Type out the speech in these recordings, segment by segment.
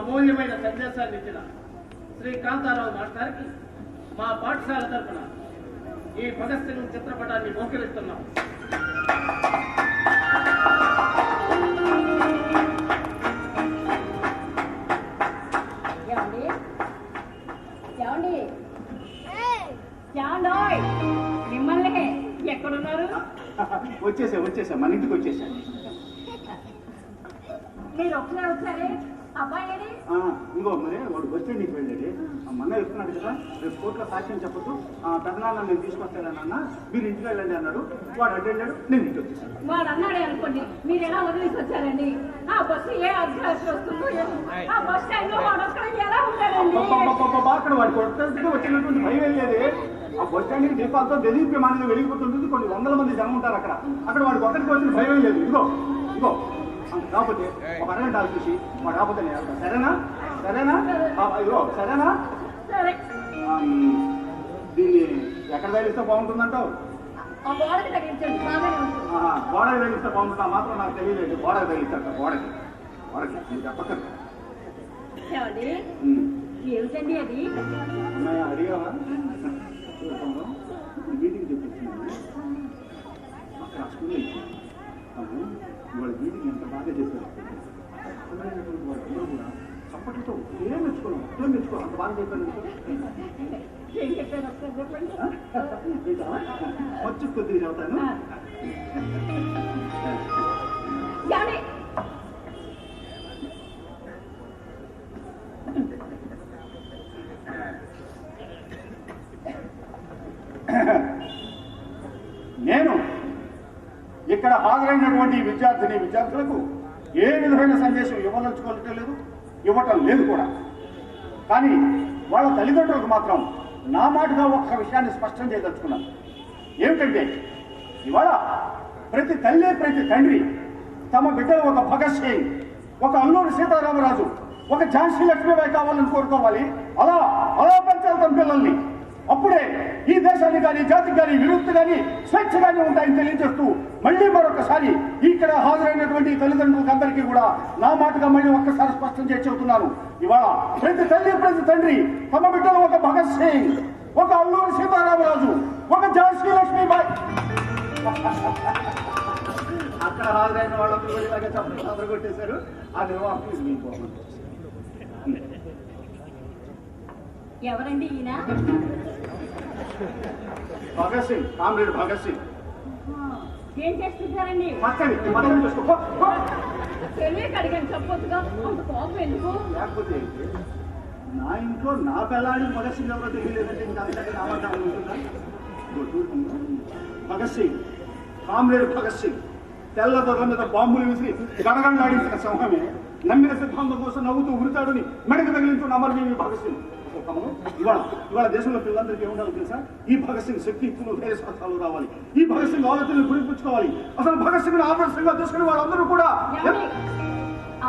అమూల్యమైన సందేశాన్ని ఇచ్చిన శ్రీ కాంతారావు మాస్టర్కి మా పాఠశాల తరఫున ఈ భగత్ సింగ్ చిత్రపటాన్ని మోకరిస్తున్నాం. మిమ్మల్ని ఎక్కడున్నారు? వచ్చేసా మన ఇంటికి వచ్చేసా. మీరు ఒకసారి వచ్చారే, అబ్బాయి ఇంకో మరి వాడు వచ్చే నీకు వెళ్ళాడు. మొన్న చెప్తున్నాడు కదా, రేపు కోర్టులో సాక్ష్యం చెప్పొద్దు, పెద్దనాన్న నేను తీసుకొస్తానన్న, మీరు ఇంటికి వెళ్ళండి అన్నాడు. వాడు అడ్డు వెళ్ళాడు, నేను ఇంటికి వచ్చేసాను. వాడు అన్నాడే అనుకోండి, మీరు ఎలా వదిలేసి వచ్చారండి? ఆ బస్సు ఏ అర్ధరాత్రి వస్తుందో, ఆ బస్ స్టాండ్ లో వాడు అక్కడ ఎలా ఉంటాడండి? అక్కడ వాడి కొట్టడానికి వచ్చినటువంటి భయం వెళ్ళేది. ఆ బస్ స్టాండ్కి దీపాలతో దేదీప్యమానంగా వెలిగిపోతుంటుంది. కొన్ని వందల మంది జనం ఉంటారు అక్కడ. అక్కడ వాడికి ఒక్కడికి వచ్చిన భయం లేదు. ఇదిగో కాకపోతే ఒక అరగంట ఆలోచించి మా కాకపోతే సరేనా ఇదిగో సరేనా? దీన్ని ఎక్కడ తగిలిస్తే బాగుంటుందంటావు? గోడకి తగిలిస్తే బాగుంటుందా? మాత్రం నాకు తెలియలేదు. గోడకి తగిలిస్తాడు. గోడకి నీకు చెప్పక్కర్లేదు. ఏమిటండి అది? అమ్మాయి అడిగావా? మీటింగ్ చెప్తున్నాను అక్కడ స్కూల్లో వాళ్ళ మీటింగ్ ఎంత బాగా చేశారు. వాళ్ళందరూ కూడా చప్పట్లతో ఏం మెచ్చుకోవాలి అంత బాగా చెప్పాను. వచ్చి కొద్దిగా చదువుతాను. నేను ఇక్కడ హాజరైనటువంటి విద్యార్థులకు ఏ విధమైన సందేశం ఇవ్వటం లేదు కూడా. కానీ వాళ్ళ తల్లిదండ్రులకు మాత్రం నా మాటగా ఒక్క విషయాన్ని స్పష్టం చేయదలుచుకున్నాను. ఏమిటంటే ఇవాళ ప్రతి తల్లి ప్రతి తండ్రి తమ బిడ్డలు ఒక భగత్ సింగ్, ఒక అల్లూరి సీతారామరాజు, ఒక ఝాన్సీ లక్ష్మీబాయి కావాలని కోరుకోవాలి. అలా పెంచాలి తమ పిల్లల్ని. అప్పుడే ఈ దేశానికి కానీ జాతికి కానీ విముక్తి కానీ స్వేచ్ఛ కానీ ఉంటాయని తెలియజేస్తూ మళ్ళీ మరొకసారి ఇక్కడ హాజరైనటువంటి తల్లిదండ్రులకు అందరికీ కూడా నా మాటగా మళ్ళీ ఒక్కసారి స్పష్టం చేసి చెబుతున్నాను. ఇవాళ ప్రతి తల్లి ప్రతి తండ్రి తమ బిడ్డలు ఒక భగత్ సింగ్, ఒక అల్లూరి సీతారామరాజు, ఒక ఝాన్సీ లక్ష్మీబాయి. అక్కడ హాజరైన వాళ్ళందరూ ఇలాగే చెప్పడం కొట్టేశారు. ఆ నిర్వాహకులు మిగిలిపోతున్నారు. ఎవరండి ఈయన? భగత్ సింగ్, కామ్రేడ్ భగత్ సింగ్. ఏం చేస్తుంటారండి? తెలియక అడిగాను, చెప్పొచ్చుగా. అంత కోపం ఎందుకు? లేకపోతే నా ఇంట్లో నా పిల్లాడికి భగత్ సింగ్ ఎవరో తెలియలేదంటే ఇంకా అంతకంటే నామంటాను ఉంటుందా? భగత్ సింగ్, కామ్రేడ్ భగత్ సింగ్ తెల్ల దొరల మీద బాంబులు విసిరి గడగడలాడించిన సింహమే నమ్మిన సిద్ధాంతం కోసం నవ్వుతూ ఉరితాడుని మెడకు తగిలించున్న అమరవీరుడు భగత్ సింగ్. ఇవాళ దేశంలో పిల్లలందరికీ ఏముండాలో తెలుసా? ఈ భగత్ సింగ్ శక్తియుక్తులు ధైర్య సాహసాలు రావాలి. ఈ భగత్ సింగ్ ఆలోచనలు గురిపుచ్చుకోవాలి. అసలు భగత్ సింగ్ ఆదర్శంగా తీసుకుని వాళ్ళందరూ కూడా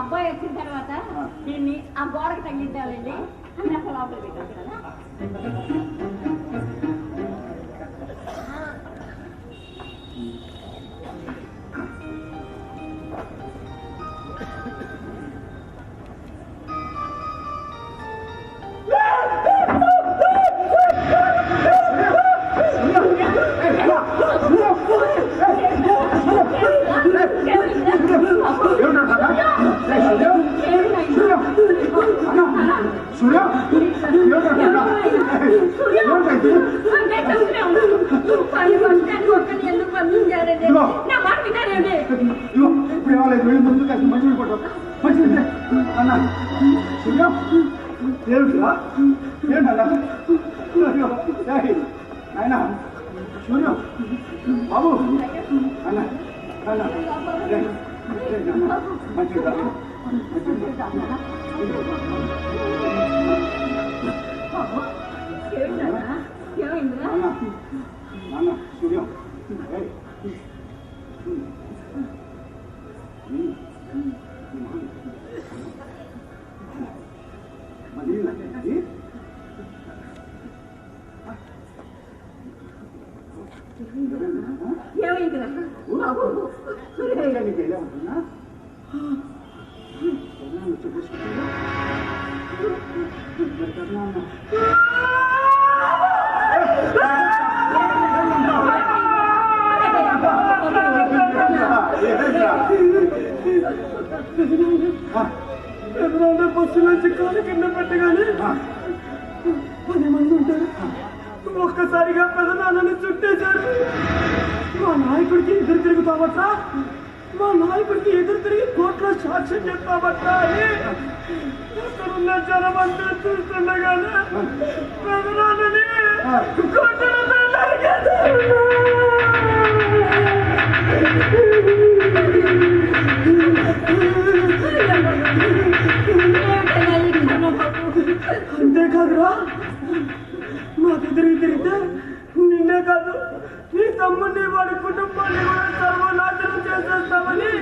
అబ్బాయి వచ్చిన తర్వాత దీన్ని ఆ గోడకి తగ్గించాలండి. అసలు లోపల పెట్టాలి కదా. బాబు అన్న మంచిగా నాన్న సూర్యం బస్సు నుంచి కాలు కింద పెట్టగానే 10 మంది ఉంటారు. ఒక్కసారిగా పెదనాన్నని చుట్టేశారు. మా నాయకుడికి ఎదురు తిరుగుతామట్రా, మా నాయకుడికి ఎదురు తిరిగి కోర్టులో సాక్ష్యం చెప్తామట్రా అని అక్కడున్న జనమంతా చూస్తుండగానే పెదనాన్నని కోర్టులో నరికేశారు. అంతేకాదురా, మాకు తిరిగితే నిన్నే కాదు నీ తమ్ముడిని వాడి కుటుంబాన్ని కూడా సర్వనాశనం చేసేస్తామని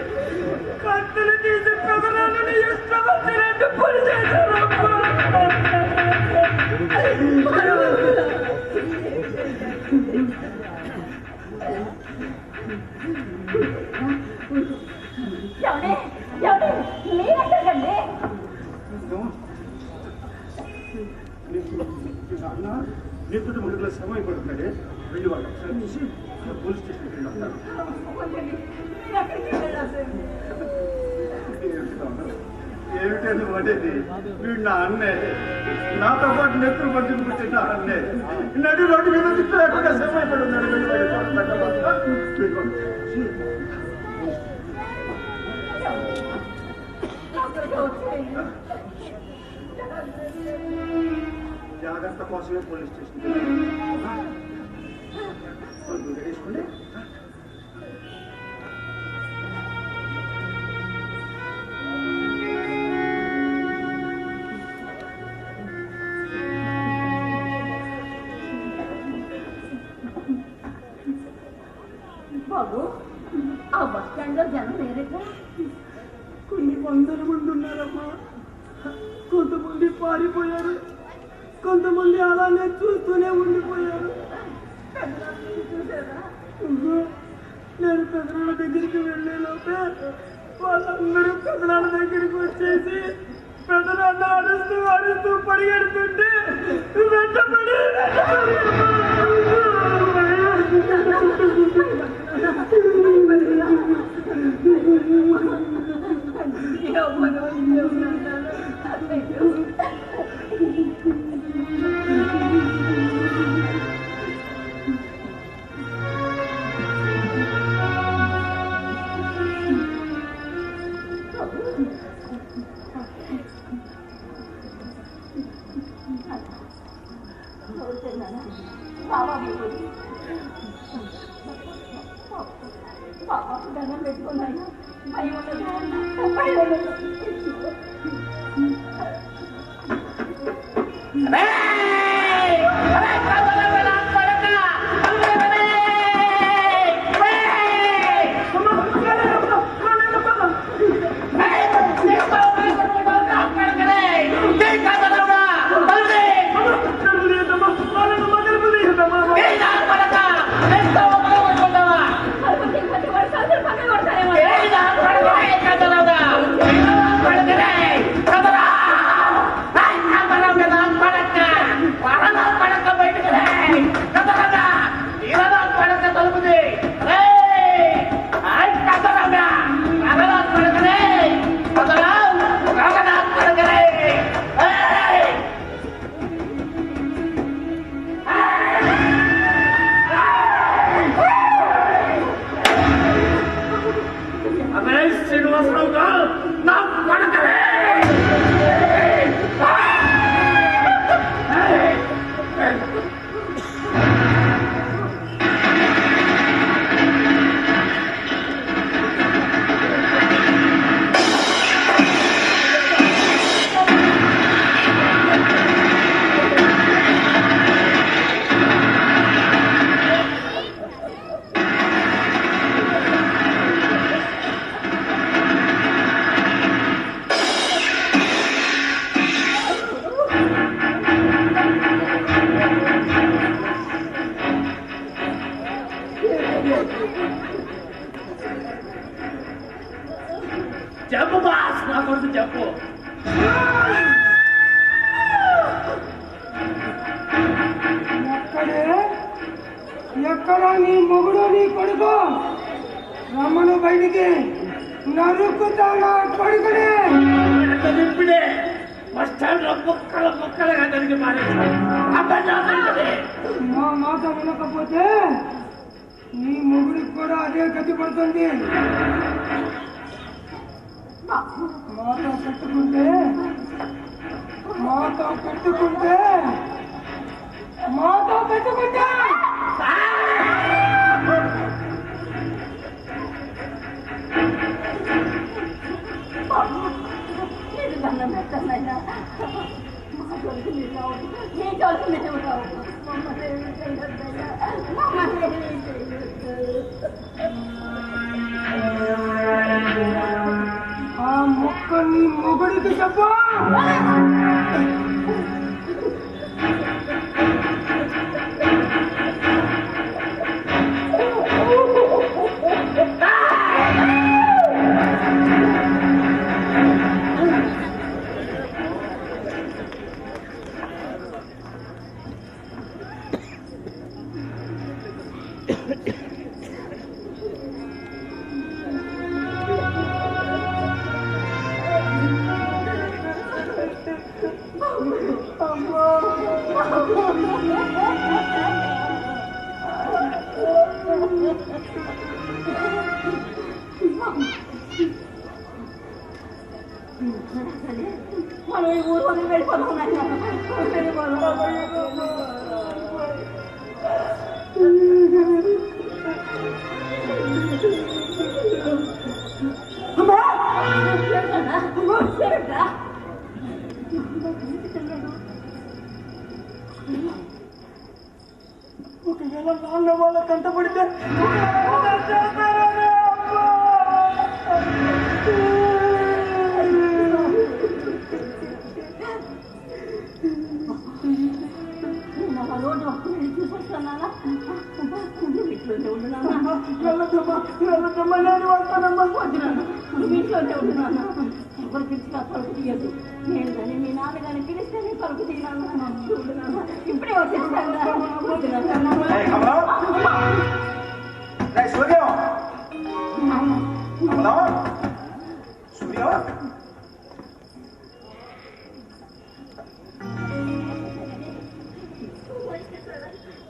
కత్తిని తీసి పెదనాన్నని ఇష్టం వచ్చినట్టు పొడి చేశారు. నీతో ముందులో సమయం పడుతున్నాడే, వెళ్ళి వాళ్ళు ఒకసారి చూసి పోలీస్ స్టేషన్కి వెళ్ళి వస్తారు. ఏమిటండి వాడేది? వీడు నా అన్నే, నాతో పాటు నెత్తులు పంచుకు పుట్టిన అన్నే. నడి రోడ్డు మీద తిప్పలేకుండా సమయం పడున్నాడు. జాగ్రత్త కోసమే పోలీస్ స్టేషన్ వేసుకోండి. బాబు, ఆ బస్ స్టాండ్ లో జనం లేరేగా? కొన్ని 100 మంది ఉన్నారమ్మా. కొంతమంది పారిపోయారు, కొంతమంది అలానే చూస్తూనే ఉండిపోయారు. నేను పెదనాన్న దగ్గరికి వెళ్ళే లోపే వాళ్ళందరూ పెదనాన్న దగ్గరికి వచ్చేసి పెదనాన్న అరుస్తూ అరుస్తూ పరిగెడుతుంటే వెంటబడి బాబాకు దండం పెట్టుకున్నాను. భయం ఉండదు. చెప్పు బాస్, నా కొడుకు చెప్పు. ఎక్కడ నీ మొగుడు నీ కొడుకు రమ్మను బయటికి నరుకుతానా కొడుకునే. ఇప్పుడే బస్ స్టాండ్ లో ముక్కలుగా జరిగి నా మాట వినకపోతే నీ మొగుడికి కూడా అదే గతి పడుతుంది. మాతో పెట్టుకుంటే మీరు దండం పెట్టాలైనా మా కొడుకు మీరు నీ కొడుకు నేను మమ్మల్ని ఏమి చేయొద్దయ్యా, మమ్మల్ని ఏమి చేయొద్దు. ఆ మొక్క నీ మొగుడికి చెప్పు. మనం ఈ ఊరు వదిలి వెళ్ళిపోతాం. ఒకవేళ నాన్న వాళ్ళ కంటపడితే రోడ్డు చూసొస్తానా ఇంట్లోనే ఉంటున్నాను. నేను వస్తానమ్మా. ఇంట్లోనే ఉంటున్నాను. ఎవరు పిలిచినా పలుకు తీయదు. నేను కానీ మీ నాన్న కానీ పిలిస్తే నేను పలుకు తీయను. చూడున్నాను ఇప్పుడే వచ్చేస్తాను.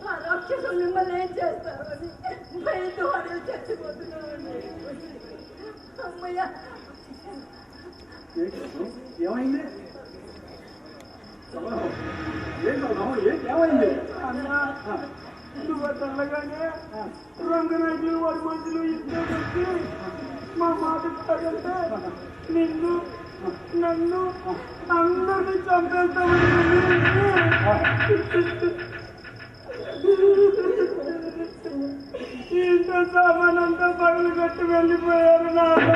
ఆ రాక్షసులు మిమ్మల్ని ఏం చేస్తారు అని భయంతో వాళ్ళు చచ్చిపోతున్నామని. అమ్మయ్య ఏమైంది? ఏమైంది? అన్నా నువ్వు తెల్లగానే రంగరాజు వారి మధ్యలో ఇద్దరు వచ్చి మా మాట కాదంటే నిన్ను నన్ను అందరినీ చంపేస్తామని ఇంత సామానంతా పగలు కట్టి వెళ్ళిపోయారు నాన్న.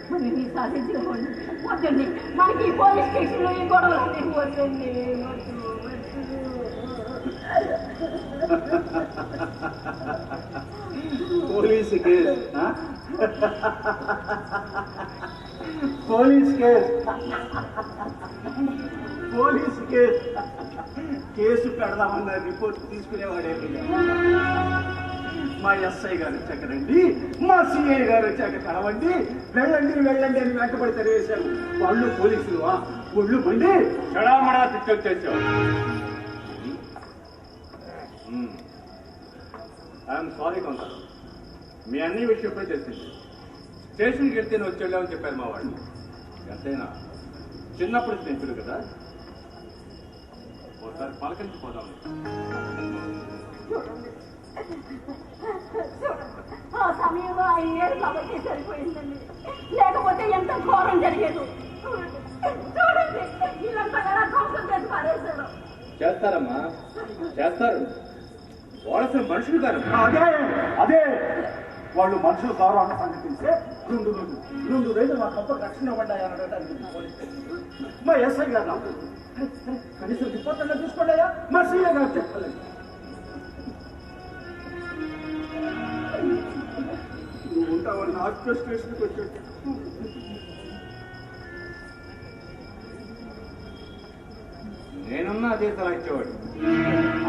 మరి మీ సాధించుకోండి. వద్దండి, మనకి పోలీస్ స్టేషన్లో ఈ గొడవలు వద్దండి. Police case, police case, police case, case పెడదామన్న రిపోర్ట్ తీసుకునేవాడే. మా ఎస్ఐ గారు వచ్చాక రండి, మా సిఐ గారు వచ్చాక కలవండి, వెళ్ళండి వెళ్ళండి అని వెంటబడి తెరవేశారు. వాళ్ళు పోలీసులు ఒళ్ళు మండి చెడామడా తిట్టొచ్చేసావు. ఐఎమ్ సారీ కొంత, మీ అన్ని విషయంపై తెలిసింది. స్టేషన్కి వెళ్తే నువ్వు వచ్చేళ్ళామని చెప్పారు మా వాళ్ళు. ఎంతైనా చిన్నప్పుడు స్నేహితుడు కదా, ఒకసారి పలకరించిపోదాం. ఆ సమయంలో ఆయన ఏడు కాబట్టి సరిపోయిందండి, లేకపోతే ఎంత ఘోరం జరిగేది. చూడండి వీళ్ళంతా ఎలా ధ్వంసం చేసి పారేశారు. చేస్తారమ్మా, చేస్తారు. వాళ్ళు మనుషులు కారు. అదే వాళ్ళు మనుషులు కారు అన్న సంగతి తెలిసే రెండు రోజులు మా కంపకు రక్షణ పడ్డాయనడానికి పోలీస్ మా ఎస్ఐ గారు నాకు కనీసం రిపోర్ట్ అన్నా చూసుకోండియా మా సీఏ గారు చెప్పలేదు. నువ్వు ఉంటావని హాస్పిటల్ స్టేషన్కి వచ్చాడు. నేనున్నా అదే తల ఇచ్చేవాడు.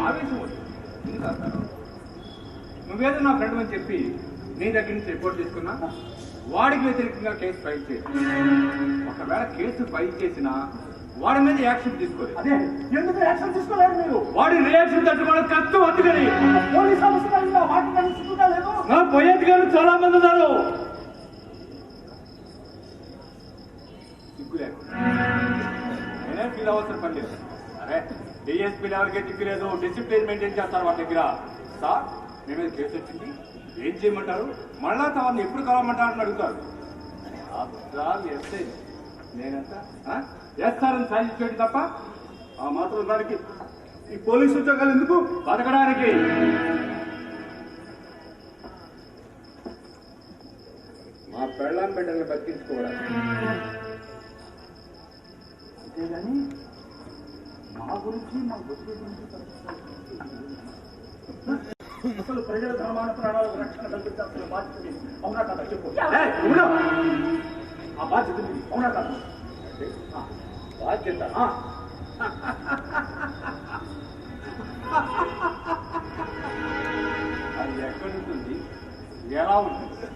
ఆవేశం వద్దు. నువ్వేదో నా ఫ్రెండ్ అని చెప్పి నీ దగ్గర నుంచి రిపోర్ట్ తీసుకున్నా వాడికి వ్యతిరేకంగా కేసు ఫైల్ చేసి ఒకవేళ కేసు ఫైల్ చేసినా వాడి మీద యాక్షన్ తీసుకోలేదు. అదే ఎందుకు యాక్షన్ తీసుకోలేదు మీరు? వాడి రియాక్షన్ తట్టుకోవడం కష్టం. అందుకని పోలీస్ ఆఫీసర్ వాటి లేదు. నా పోయేది గారు చాలా మంది ఉన్నారు. సిగ్గు లేదు. నేనే ఫీల్ అవ్వాల్సిన పని లేదు. అరే డిఎస్పీ లెవెల్కే దిక్కు లేదు. డిసిప్లిన్ మెయింటైన్ చేస్తారు వాళ్ళ దగ్గర. సార్ మేమే కేసు వచ్చింది ఏం చేయమంటారు, మళ్ళా తమని ఎప్పుడు కలవమంటారు అని అడుగుతారు. ఎస్ఐ నేనంతా వేస్తారని సాధించేది తప్ప ఆ మాత్రం దానికి ఈ పోలీసు ఉద్యోగాలు ఎందుకు? బతకడానికి. మా పెళ్ళాం బిడ్డల్ని బతికించుకోవడానికి. అంతేగాని మా గురించి మా బతుకు గురించి అసలు ప్రజల ధర్మాన ప్రాణాలకు రక్షణ కల్పించాల్సిన బాధ్యత ఇది. అవునా కదా చెప్పు. ఆ బాధ్యత ఇది. అవునా కదా? బాధ్యత అది ఎక్కడుంటుంది, ఎలా ఉంటుంది?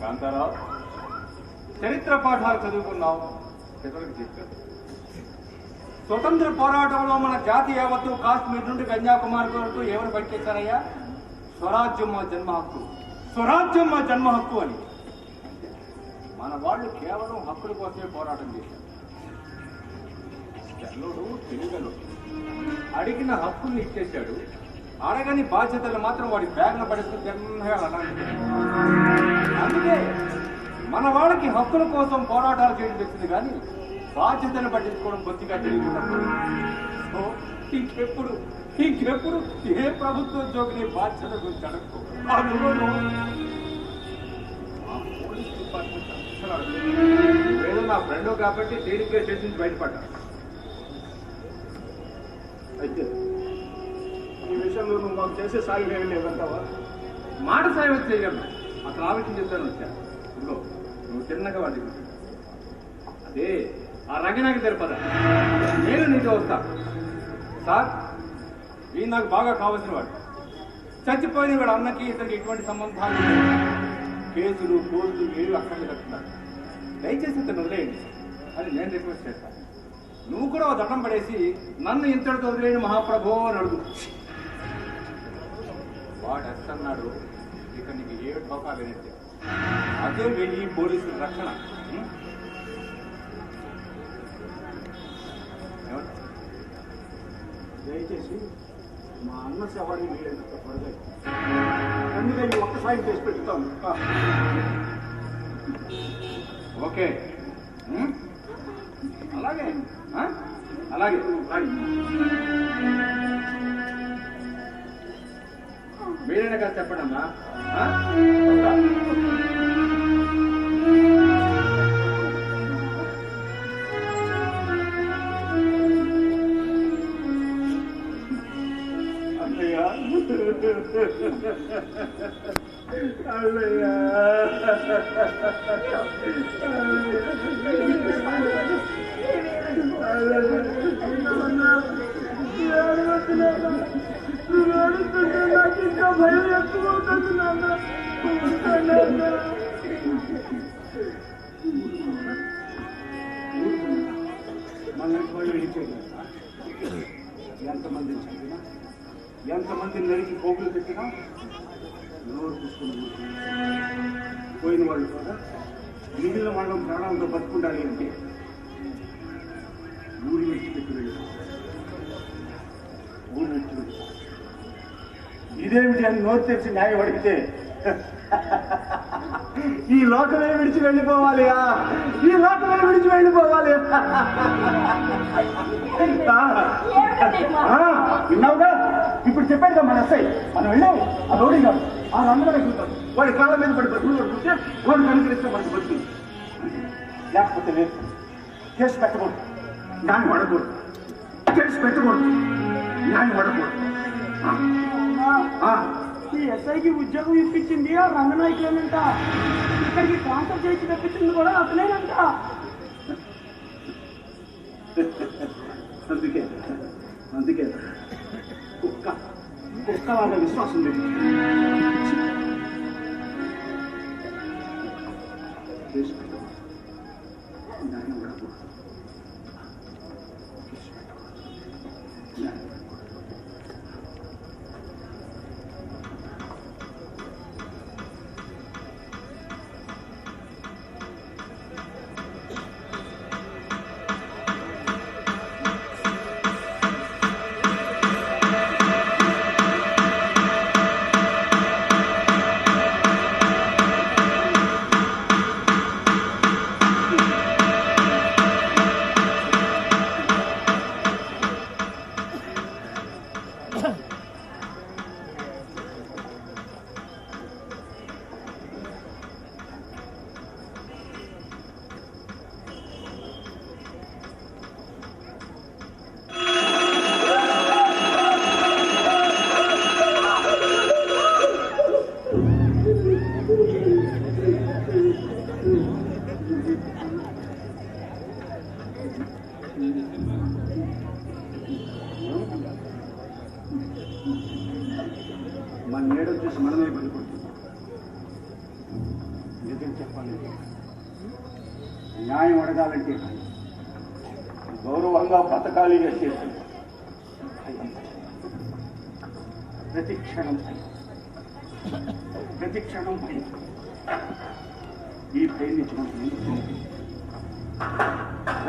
కాంతారావు చరిత్ర పాఠాలు చదువుకున్నావు, పిల్లలకు చెప్పారు. స్వతంత్ర పోరాటంలో మన జాతి యావత్తు కాశ్మీర్ నుండి కన్యాకుమారి వరకు ఎవరు పట్టేశారయ్యా? స్వరాజ్యం మా జన్మ హక్కు, స్వరాజ్యం మా జన్మ హక్కు అని. మన వాళ్ళు కేవలం హక్కుల కోసమే పోరాటం చేశారు. తెల్లుడు తెలుగలు అడిగిన హక్కుల్ని ఇచ్చేశాడు, అడగని బాధ్యతలు మాత్రం వాడి బ్యాగ్ను పడిస్తూ జన్మగా అలాంటి. అందుకే మన వాళ్ళకి హక్కుల కోసం పోరాటాలు చేయడం తెలిసింది కానీ బాధ్యతను పట్టించుకోవడం బొత్తిగా తెలియకున్నప్పుడు ఇంకెప్పుడు ఏ ప్రభుత్వ ఉద్యోగిని బాధ్యత గురించి అడగకు. అందులోనూ ఆ పోలీస్ డిపార్ట్మెంట్ అసలు అడగదు. ఏదో నా ఫ్రెండ్ కాబట్టి తేలిగ్గా చేసి బయటపడ్డా. అయితే ఈ విషయంలో నువ్వు మాకు చేసే సాయం ఏమీ లేదంటావా? మాట సాయం చేయగలను. అసలు ఆ విషయం చెప్తాను వచ్చాను. ఇదిగో నువ్వు చిన్నగా వాడి అదే ఆ రంగనాకి తెరపద నేను నీతో వస్తాను. సార్ ఈ నాకు బాగా కావాల్సిన వాడు. చచ్చిపోయిన వాడు అన్నకి ఇతనికి ఎటువంటి సంబంధాలు కేసులు కోర్టులు ఏవి అక్కడ కట్టున్నారు. దయచేసి ఇతను వదిలేయండి అని నేను రిక్వెస్ట్ చేస్తాను. నువ్వు కూడా ఒక దండం పడేసి నన్ను ఇంతటితో వదిలేని మహాప్రభో అని అడుగు. వాడు ఎస్తన్నాడు ఇక నీకు ఏ ఢోకా లేనట్టే. అదే వెళ్ళి పోలీసుల రక్షణ. దయచేసి మా అన్న సవాడి వీలైనంత త్వరగా అందుకే ఈ ఒక్క సాయం చేసి పెట్టుతాను. ఓకే అలాగే అలాగే మీరైనా కాదు చెప్పండి అమ్మా. నాకు ఇంకా భయం ఎక్కువ అవుతుంది నాన్న. ఎంతమందిని చంపినా ఎంతమందిని నరికి పోగులు పెట్టినా నోరు చూసుకుని పోయిన వాళ్ళు కూడా మిగిలిన వాళ్ళం ప్రాణాలతో బతుకుండాలి అంటే ఊరి విడిచిపెట్టి వెళ్ళి ఊరు విడిచిపెట్టి ఇదేమిటి అని నోరు తెరిచి న్యాయం అడిగితే ఈ లోకమే విడిచి వెళ్ళిపోవాలి, ఈ లోకమే విడిచి వెళ్ళిపోవాలి. విన్నావుగా ఇప్పుడు చెప్పాడుగా మన ఎస్ఐ. మనం వెళ్ళాము ఆ రౌడీ గారు ఆ రంగంలో చూద్దాం. వాడి కాళ్ళ మీద పడి బతుకులు పడుతుంటే వాడు కనుకరిస్తే మనకు బతుకులు. లేకపోతే లేదు. కేసు పెట్టకూడదు, న్యాయం పడకూడదు. కేసు పెట్టకూడదు, న్యాయం పడకూడదు. ఈ ఎస్ఐకి ఉద్యోగం ఇప్పించింది ఆ రంగనాయకులేనంట. ఇక్కడికి ట్రాన్స్ఫర్ చేసి తెప్పించింది కూడా అతనేనంట. అందుకే కుక్క వాళ్ళ విశ్వాసం లేదు. న్యాయం పడకూడదు. మన నేడం చూసి మనమే భయపడుతున్నాం. నిజం చెప్పాలి, న్యాయం అడగాలంటే గౌరవంగా బ్రతకాలి చేసి ప్రతి క్షణం భయం. ఈ భయం నుంచి మనకు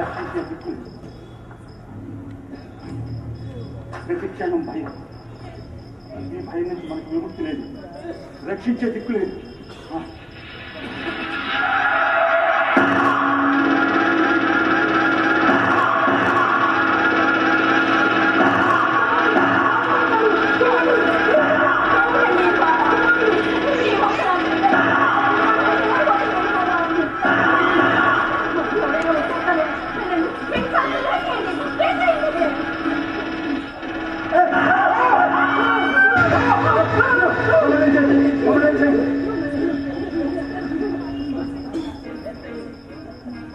రక్షించే దిక్కు లేదు. ప్రతి క్షణం భయం. ఈ భయం నుంచి మనకు విముక్తి లేదు, రక్షించే దిక్కు లేదు.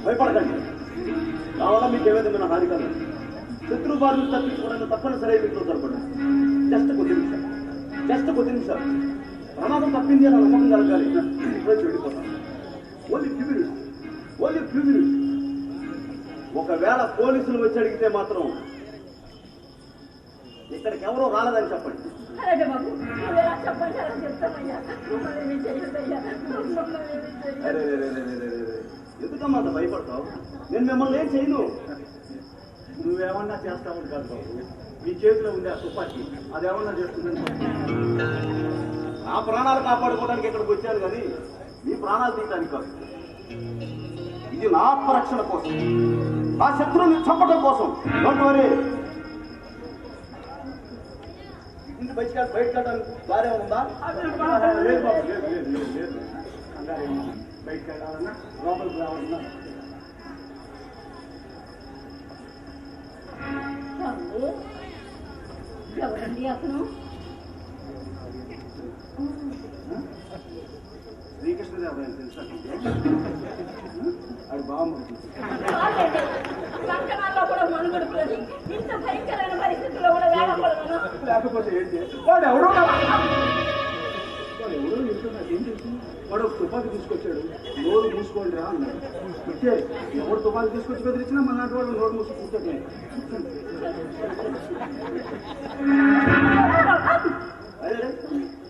భయపడకండి, నా వల్ల మీకు ఏ విధమైన హాని కాదు. శత్రు బాధలు తప్పించుకోవడానికి తప్పనిసరి మీతో తరపడండి. జస్ట్ కొద్ది నిమిషాలు ప్రమాదం తప్పింది అని నమ్మకం కలగాలి. ఇప్పుడే చెడిపోతాను. Only few minutes. ఒకవేళ పోలీసులు వచ్చి అడిగితే మాత్రం ఇక్కడికి ఎవరో రాలేదని చెప్పండి. అలాగే బాబు, నువ్వేలా చెప్పండి, అలా చెప్తామయ్యా. మమ్మల్ని ఏమీ చేయొద్దయ్యా, మమ్మల్ని ఏమీ చేయొద్దు. ఎందుకమ్మా అంత భయపడతావు? నేను మిమ్మల్ని ఏం చేయను. నువ్వేమన్నా చేస్తావు కాదు బాబు. మీ చేతిలో ఉండే ఆ తుపాకీ అదేమన్నా చేస్తుందని. నా ప్రాణాలు కాపాడుకోవడానికి ఇక్కడికి వచ్చాను కానీ మీ ప్రాణాలు తీయడానికి కాదు. ఇది నా ఆత్మరక్షణ కోసం, నా శత్రువుని చంపడం కోసం. Don't worry. ఇంటి బయటకెళ్ళడానికి దారే ఉందా? లేదు బాబు, లేదు. బయటకు వెళ్ళాలన్నా లోపలికి రావాలన్నా ఎవరండి అతను? శ్రీకృష్ణదేవరాయలు తెలుసా? అది బాగుంది. కంకణాల్లో కూడా మనుగడుపులని ఇంత భయంకరమైన పరిస్థితుల్లో కూడా వేడకూడదు. లేకపోతే ఏంటి? వాడు ఎవడో ఇంట్లో నాకేం తెలుసు? వాడు ఒక తుపాకి తీసుకొచ్చాడు. నోరు మూసుకోండి రా అన్నాడు. ఇచ్చే ఎవరు తుపాకి తీసుకొచ్చి బెదిరించినా మన నాటి వాడు నోరు మూసి కూర్చోండి.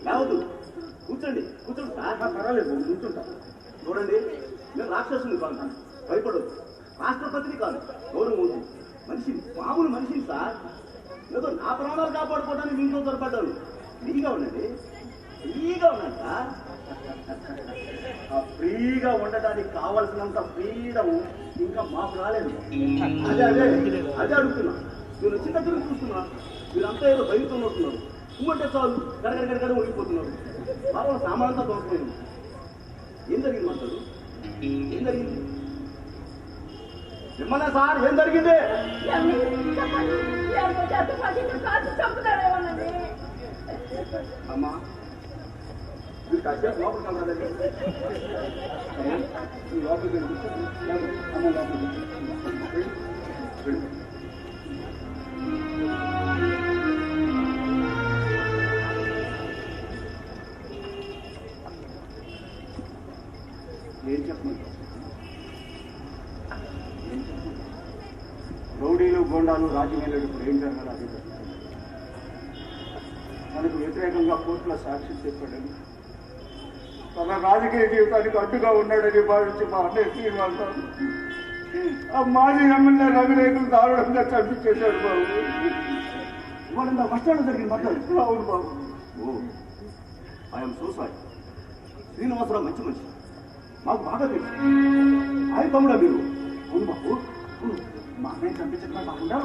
రావద్దు, కూర్చోండి సార్. పర్వాలేదు, కూర్చుంటా. చూడండి, నేను రాక్షసుని కాదు, భయపడదు. రాష్ట్రపతిని కాదు, నోరు మూసి మనిషిని, మామూలు మనిషిని సార్. ఏదో నా ప్రాణాలు కాపాడుకోవడానికి మీతో తోడ్పడ్డాను. ఫ్రీగా ఉండండి సార్. ఫ్రీగా ఉండటానికి కావలసినంత ఫ్రీడమ్ ఇంకా మాకు రాలేదు. అదే అడుగుతున్నా. మీరు చిన్న తిరిగి చూస్తున్నా, మీరంతా ఏదో భయంతో ఉంటున్నారు. ఉమ్మంటే చాలు గడగడ ఉడికిపోతున్నారు. బాబు సామానంతా తోసిపోయింది. ఏం జరిగింది మాస్టారు? ఏం జరిగింది? మిమ్మల్ని సార్ ఏం జరిగింది? అమ్మా మీరు కాసేపు లోపలికి వెళ్ళదండి. లోపలికి వెళ్ళి అమ్మ లోపలికి ఏం చెప్పండి? రౌడీలు గోండాలు రాజ్యం వెళ్ళేటప్పుడు ఏం జరగాలి అదే జరుగుతుంది. మనకు వ్యతిరేకంగా కోర్టులో సాక్షి చెప్పాడని తన రాజకీయ జీవితానికి అడ్డుగా ఉన్నాడని భావించి మా అన్నయ్య శ్రీనివాసరావు ఆ మాజీ ఎమ్మెల్యే రవిరేఖలు దారుణంగా చంపించేశాడు బాబు. ఇవాళ కష్టాలు జరిగింది మాట్లాడు. అవును బాబు. ఓ ఐఎమ్ సో సారీ. శ్రీనివాసరావు మంచి మనిషి, మాకు బాగా తెలుసు. ఆయన తమ్ముడా మీరు? అవును బాబు. మా అన్నయ్య చంపించడమే కాకుండా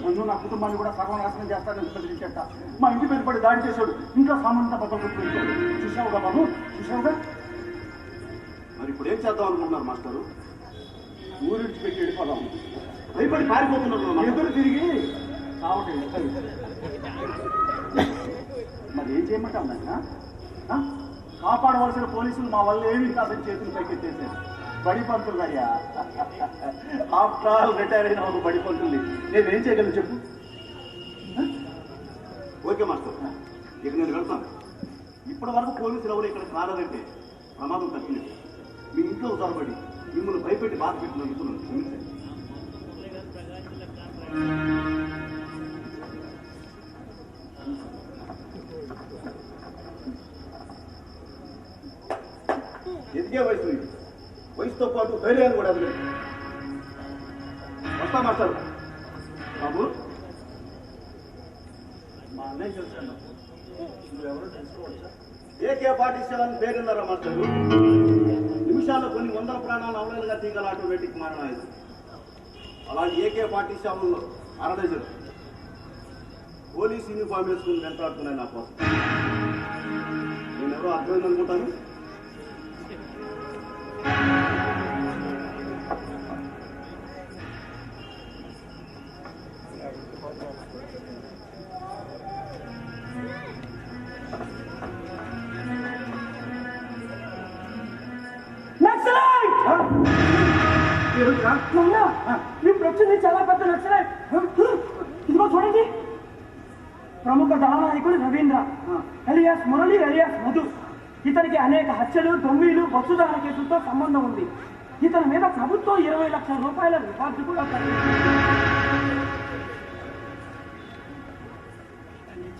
నన్ను నా కుటుంబాన్ని కూడా సర్వనాశనం చేస్తానని బెదిరించేట. మా ఇంటి మీద పడి దాడి చేశాడు. ఇంట్లో సామాన్యంతా బద్దలు పెట్టుకుంటాడు. చూసావుగా బాబు, చూసావుగా. మరి ఇప్పుడు ఏం చేద్దాం అనుకుంటున్నారు మాస్టారు? ఊరిడిచి పెట్టి వెళ్ళిపోదాం. భయపడి పారిపోతున్నారు. ఎదురు తిరిగి కావటం. మరి ఏం చేయమంటాం నాయన? కాపాడవలసిన పోలీసులు మా వల్ల ఏమీ కాదని చేతులు పైకెత్తేసారు. బడి పంతులు అయ్యా. ఆఫ్టర్ ఆల్ రిటైర్ అయిన ఒక బడి పంతుల్ని నేనేం చేయగలను చెప్పు? ఓకే మాస్టర్, ఇక నేను వెళ్తాను. ఇప్పటి వరకు పోలీసులు ఎవరు ఇక్కడికి రాలేదంటే ప్రమాదం తప్పినట్టు. మీ ఇంట్లో ఉదారపడి మిమ్మల్ని భయపెట్టి బాధ పెట్టినందుకు నన్ను క్షమించండి. ఎదిగే వయసు ఇది. వయసుతో పాటు ధైర్యాన్ని కూడా అదిలేదు. వస్తా మాస్టర్. బాబు మా అన్నయ్య తెలుసుకున్నా. నువ్వెవరో తెలుసుకోవచ్చా? AK-47 పేరున్నారా master? నిమిషాల్లో కొన్ని వందల ప్రాణాలు అవలేలుగా తీగల ఆటోమేటిక్ మారణాయుధం. అలాగే AK-47 అరడజన్ పోలీస్ యూనిఫామ్ వేసుకుని వెంటాడుతున్నాయి నా కోసం. నేనెవరో అర్థమైంది అనుకుంటాను. ఇప్పుడు వచ్చింది చాలా పెద్ద నక్సలైట్. ఇదిగో చూడండి, ప్రముఖ దళనాయకుడు రవీంద్ర ఎలియాస్ మురళి ఎలియాస్ మధు. ఇతనికి అనేక హత్యలు, దొంగలు, వస్తుదాన కేసులతో సంబంధం ఉంది. ఇతని మీద ప్రభుత్వం 20 లక్షల రూపాయల రికార్డు కూడా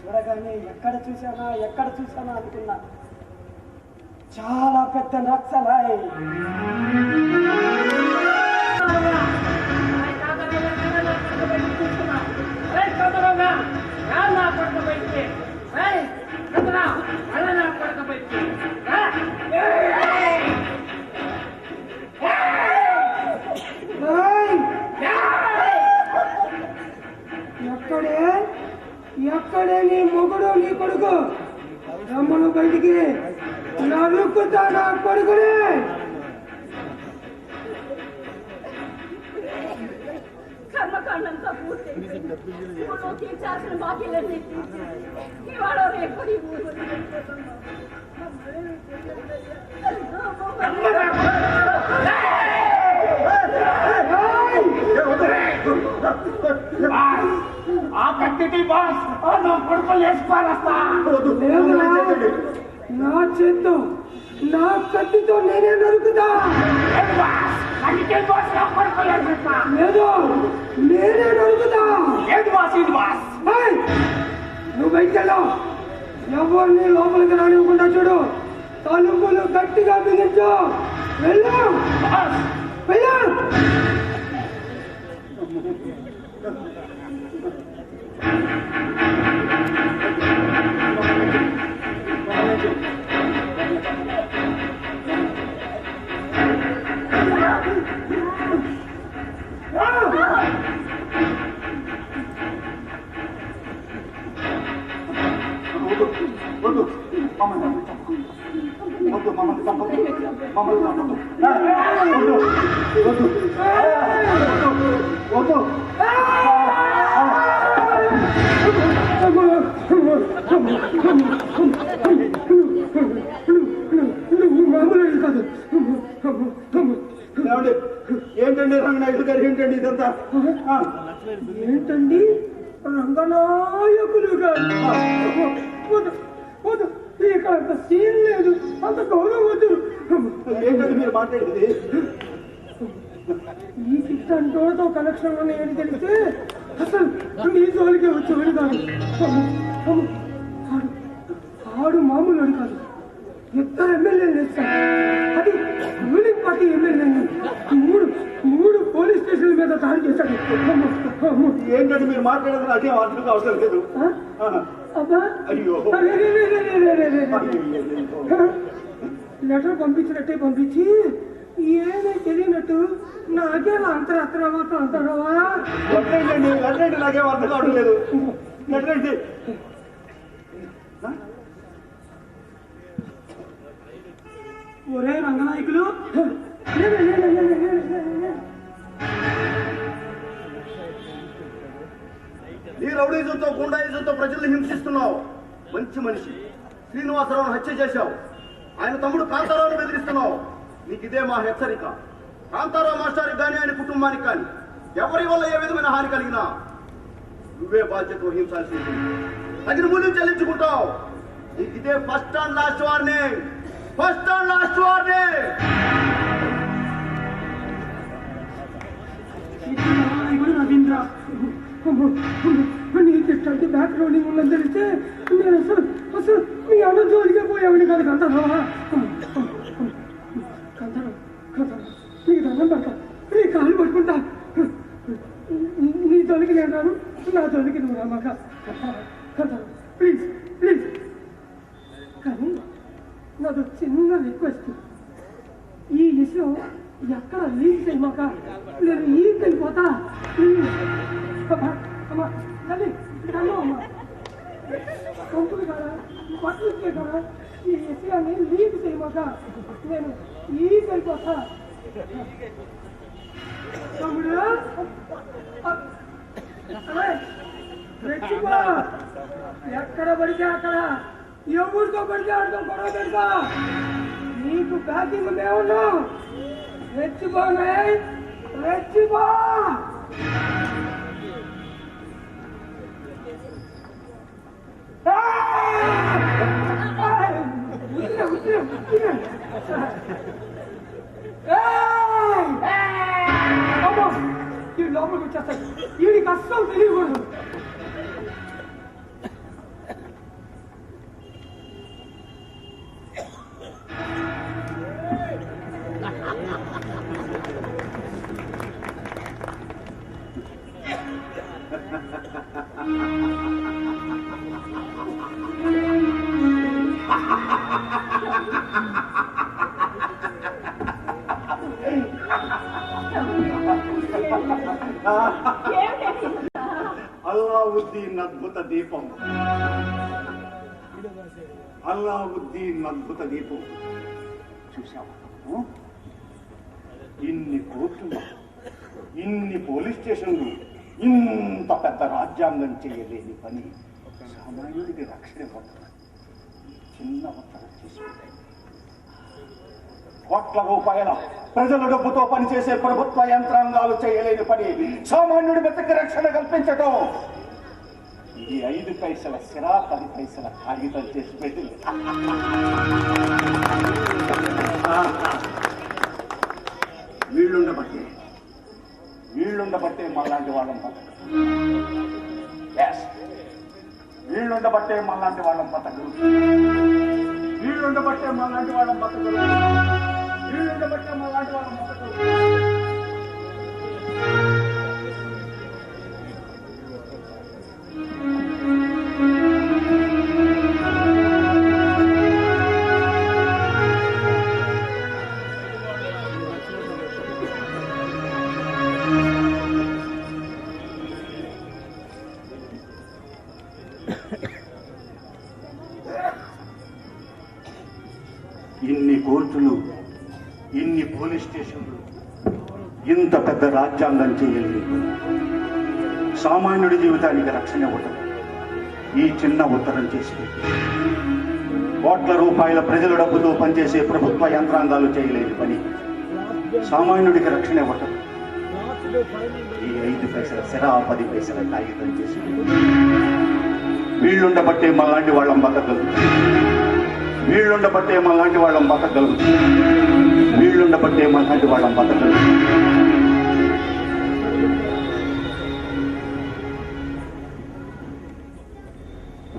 చూడగానే ఎక్కడ చూసానా అనుకున్నా. చాలా పెద్ద నక్సలై. ఎక్కడే నీ మొగుడు నీ కొడుకు? రమ్మను బయటికి, నరుకుతా నా కొడుకుని. కర్మకాండంతా పూర్తి. తీర్చాల్సిన బాకీలన్నీ ఇవాళ రేపు ఈ ఊరు ఆ కట్టి బాస్ నా కొడుకు వేసుకోవాలస్తా. నా చేత్తో నా కత్తితో నేనే నరుకుతా. లేదు, నేనే నరుకుతా. నువ్వు బయటకెళ్ళావు. ఎవరిని లోపలికి రానివ్వకుండా చూడు. తలుపులు గట్టిగా బిగించు. వెళ్ళు, వెళ్ళు. మమ్మల్ని చంపకు. వద్దు, మమ్మల్ని చంపకు. మమ్మల్ని చంపకు. వద్దు, వద్దు, వద్దు. ఏంటండి రంగనాయకులు గారు, ఏంటండి ఇదంతా? ఏంటండి రంగనాయకులు గారు? ఇక్కడ అంత సీన్ లేదు, అంత గౌరవం వద్దు. ఏంటండి మీరు మాట్లాడేది? ఈ సిక్స్టోతో కనెక్షన్ ఉన్నాయని తెలిస్తే అసలు మీ జోలికే వచ్చేవాడు కాదు. ఆడు మామూలు కాదు, ఇద్దరు ఎమ్మెల్యేలు వేస్తారు. అది రూలింగ్ పార్టీ ఎమ్మెల్యేని మూడు పోలీస్ స్టేషన్ల మీద దాడి చేశాడు. ఏంటంటే మీరు మాట్లాడేది నాకేం అర్థం అవసరం లేదు. అబ్బా, అయ్యో, లెటర్ పంపించినట్టే పంపించి ఏమీ తెలియనట్టు నాకే అంతరాత్రవా అంటారవా? లెటర్ నాకేం అర్థం కావడం లేదు. లెటర్ ఏంటి? ఒరే రంగనాయకులు, నీ రౌడీజంతో గుండాయిజంతో ప్రజల్ని హింసిస్తున్నావు. మంచి మనిషి శ్రీనివాసరావును హత్య చేశావు. ఆయన తమ్ముడు కాంతారావును బెదిరిస్తున్నావు. నీకు ఇదే మా హెచ్చరిక. కాంతారావు మాస్టారికి కానీ ఆయన కుటుంబానికి కానీ ఎవరి వల్ల ఏ విధమైన హాని కలిగినా నువ్వే బాధ్యత వహించాల్సి ఉంటుంది. తగిన మూల్యం చెల్లించుకుంటావు. నీకు ఇదే first and last warning. First and last warning. Ravindra, నీకు బ్యాక్గ్రౌండింగ్ ఉందని తెలిస్తే నేను అసలు మీ అన్న జోలికే పోయామని కాదు. కంటారా నీకు దండం పడతా, నీ కాలు పట్టుకుంటా. నీ జోలికి నేను రాను, నా జోలికి నువ్వు రామాక. కంటారా ప్లీజ్ ప్లీజ్. కానీ నాది చిన్న రిక్వెస్ట్, ఈ విషయం ఎక్కడ లీక్ చేయమాక, నేను లీక్ అయిపోతా. అమ్మా తల్లి, అమ్మా పంపులు కదా, బట్టలు ఇచ్చే కదా, ఈ విషయాన్ని లీక్ చేయమాక, నేను లీక్ అయిపోతా. తమ్ముడు రెచ్చిపో, ఎక్కడ పడితే అక్కడ ఎవరితో పడితే ఆడుతో గొడవ పెడతా. నీకు బ్యాకింగ్ మేమున్నాం. రెచ్చిపోనే, రెచ్చిపో. ఈ లోపలికి వచ్చేస్తాడు. వీడికి అస్సలు తెలియకూడదు. అల్లావుద్దీన్ అద్భుత దీపం. అల్లావుద్దీన్ అద్భుత దీపం చూసావా? ఇన్ని కోర్టులు, ఇన్ని పోలీస్ స్టేషన్లు, ఇంత పెద్ద రాజ్యాంగం చేయలేని పని సామాన్యుడికి రక్షణ ఇవ్వడం చిన్న ఒత్తడం చేసుకుంటాయి. కోట్ల రూపాయల ప్రజల డబ్బుతో పనిచేసే ప్రభుత్వ యంత్రాంగాలు చేయలేని పని సామాన్యుడి బతికి రక్షణ కల్పించటం. ఇది 5 పైసల సిరా, 10 పైసల కాగితం చేసి పెట్టింది. వీళ్ళుండబట్టే మళ్ళాంటి వాళ్ళం బతకదు. వీళ్ళుండబట్టే మళ్ళాంటి వాళ్ళం బతకదు. వీళ్ళుండబట్టే మళ్ళాంటి వాళ్ళం బతకదు. వీళ్ళుండబట్టే మళ్ళాంటి వాళ్ళం బతకదు. రాజ్యాంగం చేయలేదు. సామాన్యుడి జీవితానికి రక్షణ ఇవ్వటం ఈ చిన్న ఉత్తరం చేసి కోట్ల రూపాయల ప్రజల డబ్బుతో పనిచేసే ప్రభుత్వ యంత్రాంగాలు చేయలేని పని సామాన్యుడికి రక్షణ ఇవ్వటం ఈ 5 పైసల సిరా 10 పైసల కాగితం చేసి వీళ్ళుండబట్టే మళ్ళాంటి వాళ్ళం బతకగలుగుతాం. వీళ్ళుండబట్టే మళ్ళాంటి వాళ్ళం బతకగలుగుతాం. వీళ్ళుండబట్టే మళ్ళాంటి వాళ్ళం బతకగలుగుతాం.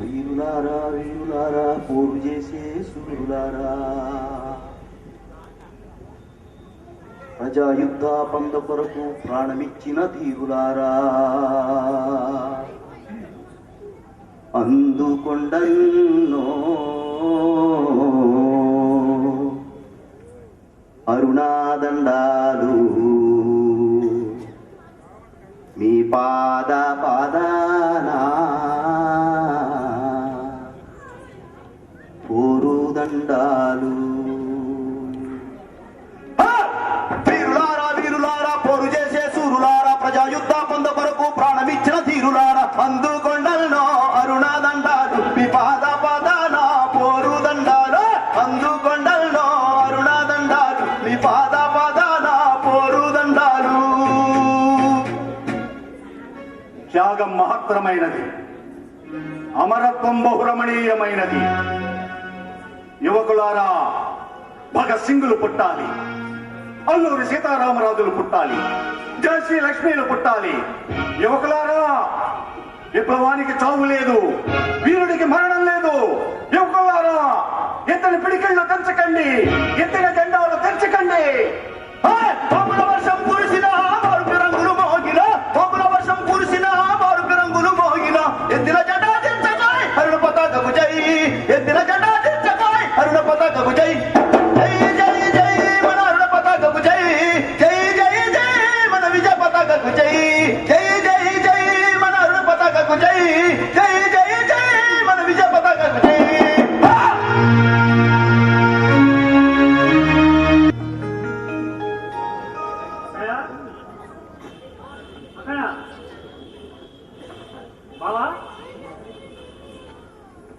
వీరులారా వీరులారా పోరు చేసే సూరులారా, ప్రజాయుద్ధ పంద కొరకు ప్రాణమిచ్చిన ధీరులారా, అందుకొండన్నో అరుణాదండాలు మీ పాద పాదానా పోరుదండాలు. వీరులారా వీరులారా పోరు చేసే సూరులారా, ప్రజాయుద్ధ పొంద కొరకు ప్రాణమిచ్చిన ధీరులారా, అందుకొండల్లో అరుణాదండాలు మీ పాద పాదాన పోరుదండాలు. అందుకొండల్లో అరుణాదండాలు మీ పాద పాదాన పోరుదండాలు. త్యాగం మహత్తరమైనది, అమరత్వం బహురమణీయమైనది. యువకులారా, భగత్ సింగులు పుట్టాలి, అల్లూరి సీతారామరాజులు పుట్టాలి, జయశ్రీ లక్ష్మీలు పుట్టాలి. యువకులారా, విప్లవానికి చావు లేదు, వీరుడికి మరణం లేదు. యువకులారా, ఎత్తని పిడికిళ్ళు తెంచకండి, ఎత్తిన జెండాలు తెంచకండి. పగుల వర్షం కురిసిన మారుపి రంగులు మోగిన, పగుల వర్షం కురిసిన మారుపి రంగులు మోగిన, ఎత్తిన జెండా దించకాయ్ అరుణ పతాకకు జై, ఎత్తిన జెండా దించకాయ్ అరుణ పతాకకు జై. జై జై జై మన అరుణ పతాకకు జై, జై జై జై మన విజయ పతాకకు జై, జై జై జై మన అరుణ పతాకకు జై, జై జై జై మన విజయ పతాకకు జై. బావా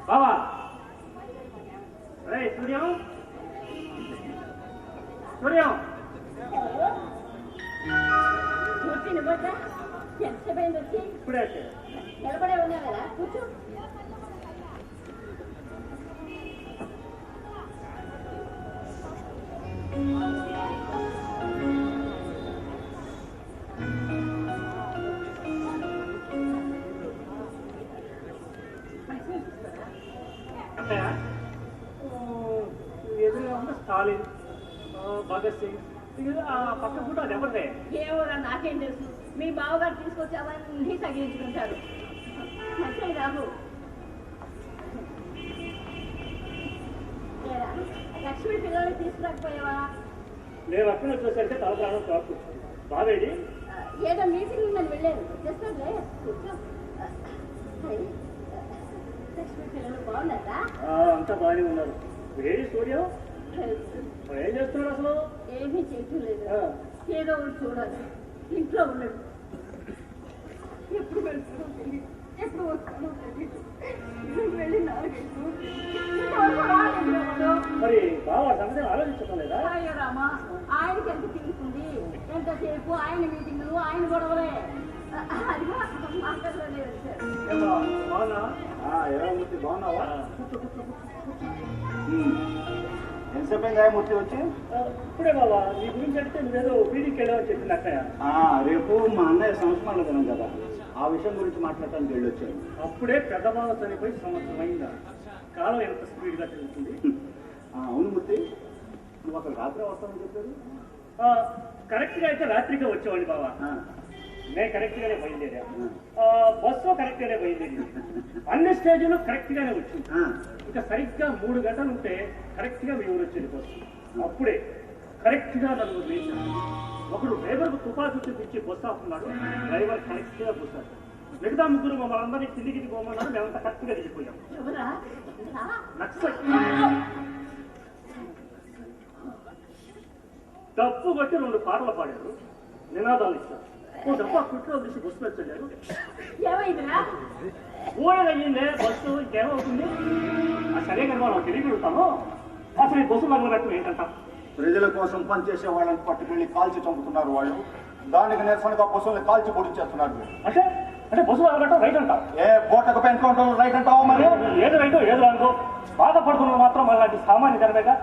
బావా, రే సూర్యం సూర్యం, కూర్చుని పోతా ఎంతసేపు వచ్చి ఇప్పుడే వచ్చాడు. నిలబడే ఉన్నావు కదా, కూర్చో. అత్తయ్య, ఎదురుగా ఉన్న స్టాలిన్, భగత్ సింగ్, ఆ పక్క ఫోటో అది ఎవరిదే? ఏమోరా నాకేం తెలుసు, మీ బావగారు తీసుకొచ్చి అవన్నీ తగిలించుకుంటారు. మంచిది రాబు. ఏరా, లక్ష్మి పిల్లల్ని తీసుకురాకపోయావా? నేను అక్కడ చూసరికి తల ప్రాణం తోపు. బావేడి? ఏదో మీటింగ్ ఉందని వెళ్ళాను, వచ్చేస్తానులే. కూర్చో. లక్ష్మి పిల్లలు బాగున్నారా? అంతా బాగానే ఉన్నారు. వేడి సూర్యం ఏం చేస్తున్నాడు అసలు? ఏమీ చేయట్లేదు, ఆ. ఏదో ఒకటి చూడాలి. ఇంట్లో ఉన్నాడు, ఎప్పుడు వెళ్తాడో తెలియదు, ఎప్పుడు వస్తాడో తెలియదు. వెళ్ళి 4 మరి బావ సంగతి ఆలోచించడం లేదా? అయ్యో రామా, ఆయనకి ఎంత తిరుగుతుంది, ఎంతసేపు ఆయన మీటింగులు, ఆయన గొడవలే. అదిగో మాస్టర్లోనే వచ్చారు. బాగున్నా? ఎలా మూర్తి, బాగున్నావా? ఎంతసేపు అయిందా మూర్తి వచ్చి? ఇప్పుడే బాబా, నీ గురించి అడిగితే నువ్వేదో బీడీకి వెళ్ళావని చెప్పింది అక్కయ్య. రేపు మా అన్నయ్య సంస్మరణ దినం కదా, ఆ విషయం గురించి మాట్లాడటానికి వెళ్ళొచ్చాను. అప్పుడే పెద్ద బావ చనిపోయి సంవత్సరం అయిందా? కాలం ఎంత స్పీడ్గా తిరుగుతుంది. అవును మూర్తి, నువ్వు అక్కడ రాత్రి వస్తావని చెప్పారు. కరెక్ట్గా అయితే రాత్రిగా వచ్చేవాడి బావా. నేను కరెక్ట్గానే బయలుదేరా, బస్సు కరెక్ట్గానే బయలుదేరింది, అన్ని స్టేజ్లు కరెక్ట్గానే వచ్చింది. ఇక సరిగ్గా 3 గంటలు ఉంటే కరెక్ట్గా మీ ఊరు వచ్చేది బస్సు. అప్పుడే కరెక్ట్గా 4 వేశారు. ఒకడు డ్రైవర్కు తుపాకీ చూపించి బస్సు ఆపుతున్నాడు, డ్రైవర్ కరెక్ట్గా కూర్చాడు. మిగతా 3 మమ్మల్ని అందరినీ కిందికి పోమన్నారు, మేమంతా కరెక్ట్గా దిగిపోయాం. ఎవరా? నక్సల్ తప్పు కొట్టి 2 పాటలు పాడారు. నినాదాలు ఇస్తారు. ఓ దప్ప కుట్లో తీసి బస్సు మీద చల్లారు. ఏమైందిరా? ఊడగయ్యిందే బస్సు, ఇంకేమవుతుంది? సరే కదా మనం తెలియగలుగుతాము. అసలు ఈ బస్సు మగనట్టు ఏంటంటాం? ప్రజల కోసం పనిచేసే వాళ్ళని పట్టుకెళ్ళి కాల్చి చంపుతున్నారు వాళ్ళు. దానికి నిరసనగా బస్సుల్ని కాల్చి పొడిచేస్తున్నారు. అంటే అంటే బస్సు మగనట్టు రైట్ అంటాం. ఏ బోటకు పెన్కౌంటర్ రైట్ అంటావా? మరి ఏది రైటో ఏదో అనుకో, బాధపడుతున్నది మాత్రం అలాంటి సామాన్య జనమేగా.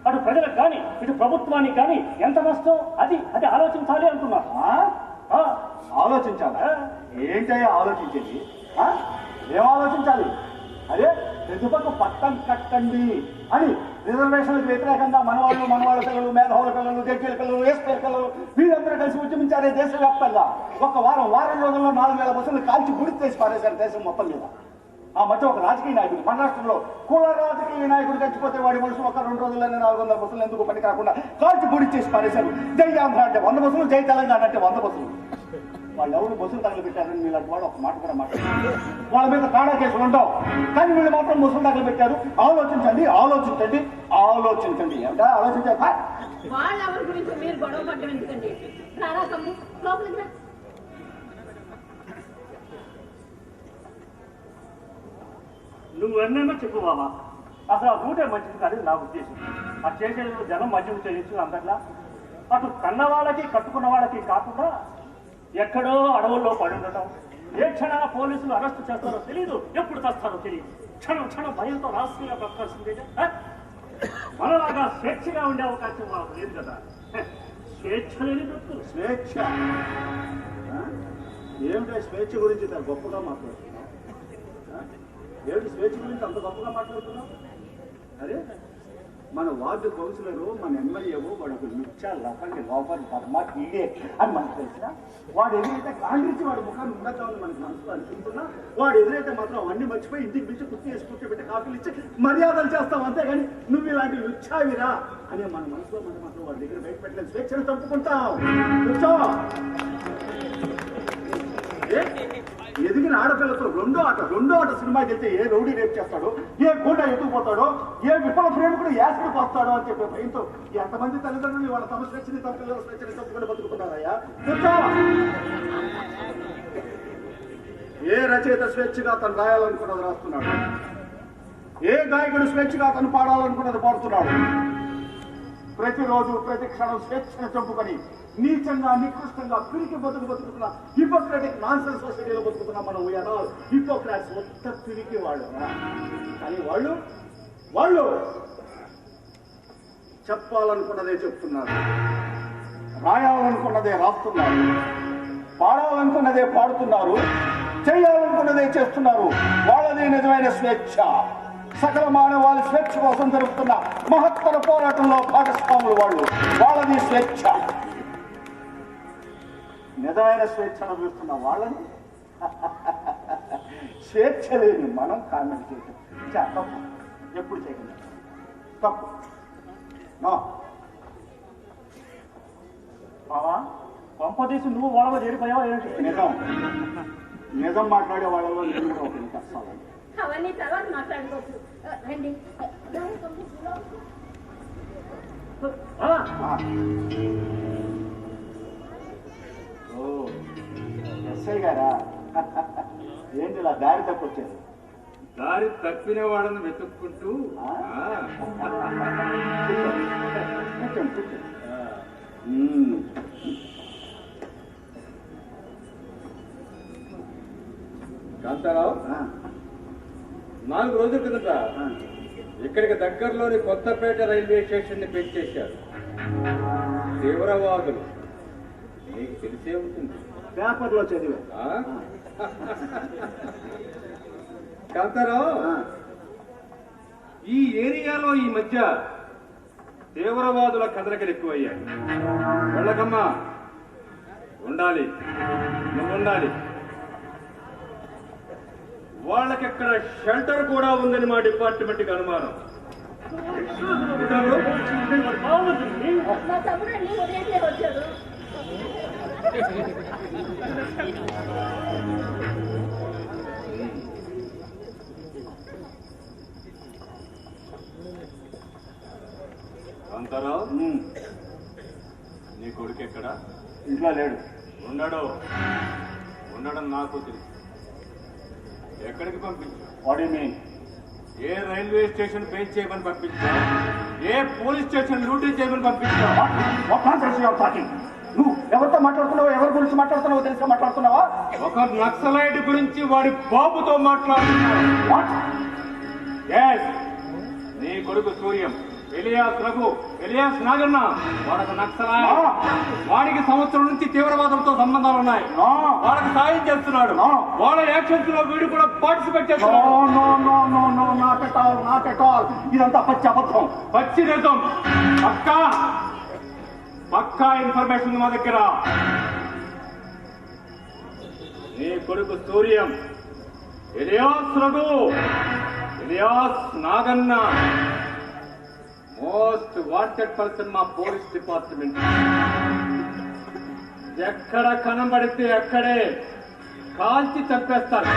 అటు ప్రజలకు కానీ ఇటు ప్రభుత్వానికి కానీ ఎంత నష్టం అది అది ఆలోచించాలి అంటున్నారు. ఆలోచించాలా? ఏంటయ్యా ఆలోచించేది? ఏం ఆలోచించాలి? అదే ప్రతిపక్క పట్టం కట్టండి అని రిజర్వేషన్లకు వ్యతిరేకంగా మనవాళ్ళ పిల్లలు, మేధావుల పిల్లలు, జడ్జీల పిల్లలు, ఎస్పీల పిల్లలు వీళ్ళందరూ కలిసి ఉద్యమించారే దేశవ్యాప్తంగా. వారం రోజుల్లో 4000 బస్సులు కాల్చి గుడి చేసి పారేశారు దేశం మొత్తం మీద. ఆ మధ్య ఒక రాజకీయ నాయకుడు మన రాష్ట్రంలో కుల రాజకీయ నాయకుడు చచ్చిపోతే వాడి మనుషులు ఒక 2 రోజుల్లోనే 400 బస్సులు ఎందుకు పని కాకుండా కాల్చి గుడి చేసి పారేశారు. జై ఆంధ్ర అంటే 100 బస్సులు, జై తెలంగాణ అంటే 100 బస్సులు. వాళ్ళు ఎవరు బస్సులు తగలబెట్టారని వీళ్ళకి వాడు ఒక మాట కూడా మాట్లాడారు. వాళ్ళ మీద కాడా కేసులు ఉంటావు, కానీ వీళ్ళు మాత్రం బస్సులు తగలబెట్టారు. ఆలోచించండి, ఆలోచించండి, ఆలోచించండి. అంటే ఆలోచించారు. వాళ్ళ ఎవరి గురించి మీరు గొడవ పడ్డం ఎందుకండి? రారా తమ్ముడు, లోపలికి రా. నువ్వు ఎన్నైనా చెప్పు బాబా. అసలు ఆ రూటే మంచిది కాదు నా ఉద్దేశం. ఆ చేసే జనం మధ్య చేయొచ్చు అందట్లా. అటు కన్న వాళ్ళకి కట్టుకున్న వాళ్ళకి కాకుండా ఎక్కడో అడవుల్లో పడి ఉండటం. ఏ క్షణాన పోలీసులు అరెస్టు చేస్తారో తెలియదు, ఎప్పుడు చేస్తారో తెలియదు. క్షణం భయంతో రాష్ట్రీయంగా బ్రతకాల్సిందే. మనలాగా స్వేచ్ఛగా ఉండే అవకాశం వాళ్ళకు లేదు కదా. స్వేచ్ఛ లేని బ్రతుకు. స్వేచ్ఛ ఏమిటో స్వేచ్ఛ గురించి ఇంత గొప్పగా మాట్లాడుతున్నావు? ఏమిటి స్వేచ్ఛ గురించి అంత గొప్పగా మాట్లాడుతున్నావు? అరే మన వార్డు కౌన్సిలరు, మన ఎమ్మెల్యేవో వాడు ఒక మిర్చా లఫండి లోపలి పద్మా కీడే అని మనకు తెలిసిన వాడు ఎదురైతే కాంగ్రెస్ వాడి ముఖాన్ని ఉండద్దామని మనకు మనసులో అనిపించుకున్నా వాడు ఎదురైతే మాత్రం అవన్నీ మర్చిపోయి ఇంటికి పిలిచి కుర్చీ వేసి కూర్చోబెట్టి కాఫీలు ఇచ్చి మర్యాదలు చేస్తాం. అంతేగాని నువ్వు ఇలాంటి లుచ్చావిరా అనే మన మనసులో మనం మాత్రం వాడి దగ్గర బయట పెట్టలేదు. స్వేచ్ఛను తప్పుకుంటాం. కూర్చో. ఎదిగిన ఆడపిల్లతో రెండో ఆట సినిమాకి వెళ్తే ఏ రౌడీ రేపు చేస్తాడో, ఏ గూండా ఎత్తుకుపోతాడో, ఏ విఫల ప్రేమికుడు యాసిడ్కి వస్తాడో అని చెప్పే భయంతో ఎంతమంది తల్లిదండ్రులు వాళ్ళ తమ స్వేచ్ఛని తమ పిల్లల స్వేచ్ఛని తప్పుకొని బతుకుతున్నారయ్యా. ఏ రచయిత స్వేచ్ఛగా తను రాయాలనుకున్నది రాస్తున్నాడు, ఏ గాయకుడు స్వేచ్ఛగా తను పాడాలనుకున్నది పాడుతున్నాడు. ప్రతిరోజు ప్రతి క్షణం స్వేచ్ఛను చంపుకొని నీచంగా నికృష్టంగా పిరికి బతుకుతున్న హిపోక్రటిక్ నాన్సెన్స్ సొసైటీలో బతుకుతున్నాం మనం. హిపోక్రాట్స్ ఒక్క పిరికి వాళ్ళు. కానీ వాళ్ళు చెప్పాలనుకున్నదే చెప్తున్నారు, రాయాలనుకున్నదే రాస్తున్నారు, పాడాలనుకున్నదే పాడుతున్నారు, చేయాలనుకున్నదే చేస్తున్నారు. వాళ్ళదే నిజమైన స్వేచ్ఛ. సకల మానవాళి స్వేచ్ఛ కోసం జరుగుతున్న మహత్తర పోరాటంలో భాగస్వాములు వాళ్ళది స్వేచ్ఛ. నిజమైన స్వేచ్ఛను చూస్తున్న వాళ్ళని స్వేచ్ఛ లేని మనం కామెంట్ చేయటం తప్పు. ఎప్పుడు చేయగలం తప్పు. బావా కొంపదీసి నువ్వు వాళ్ళలో చేరిపోయావా ఏంటి? నిజం మాట్లాడే వాళ్ళలో నేను కూడా ఒక కష్టాలు. అవన్నీ తర్వాత మాట్లాడుకోవచ్చు. రండి. ఎస్ఐ గారా? ఏంటి ఇలా దారి తప్పొచ్చారు? దారి తప్పిన వాళ్ళని వెతుక్కుంటూ కాంతారావు, 4 రోజుల కిందట ఇక్కడికి దగ్గరలోని కొత్తపేట రైల్వే స్టేషన్ ని పెంచేశారు తీవ్రవాదులు. నీకు తెలిసే ఉంటుంది, పేపర్లో చదివా. కాంతారావు, ఈ ఏరియాలో ఈ మధ్య తీవ్రవాదుల కదలికలు ఎక్కువయ్యాయి. వెళ్ళకమ్మా, ఉండాలి, నువ్వు ఉండాలి. వాళ్ళకెక్కడ షెల్టర్ కూడా ఉందని మా డిపార్ట్మెంట్కి అనుమానం. మా తమ్ముడు అన్ని ఉదయం వచ్చాడు. కాంతారావు, నీ కొడుకు ఎక్కడా? ఇంట్లో లేడు. ఉండడం నాకు తెలుసు. ఎక్కడికి పంపించా? What you mean? ఏ రైల్వే స్టేషన్ పేజ్ చేయమని పంపించా? ఏ పోలీస్ స్టేషన్ లూటీ చేయమని పంపించా? నువ్వు ఎవరితో మాట్లాడుతున్నావో, ఎవరి గురించి మాట్లాడుతున్నావో తెలుసా మాట్లాడుతున్నావా? ఒక నక్సలైట్ గురించి వాడి బాబుతో మాట్లాడుతున్నావు. నీ కొడుకు సూర్యం, ఎలియాస్ రఘు, ఎలియాస్ నాగన్న, వాడొక నక్సలైట్. వాడికి సంవత్సరం నుంచి తీవ్రవాదంతో సంబంధాలు ఉన్నాయి. వాడికి సాయం చేస్తున్నాడు. వాళ్ళ యాక్షన్స్ లో వీడు కూడా పార్టిసిపేట్ చేస్తున్నాడు. ఇదంతా పచ్చి అబద్ధం. పచ్చి నిజం. పక్కా ఇన్ఫర్మేషన్ మా దగ్గర. నీ కొడుకు Suryam, alias Raghu, alias Naganna most wanted person మా పోలీస్ డిపార్ట్మెంట్. ఎక్కడ కనబడితే అక్కడే కాల్చి చంపేస్తారు.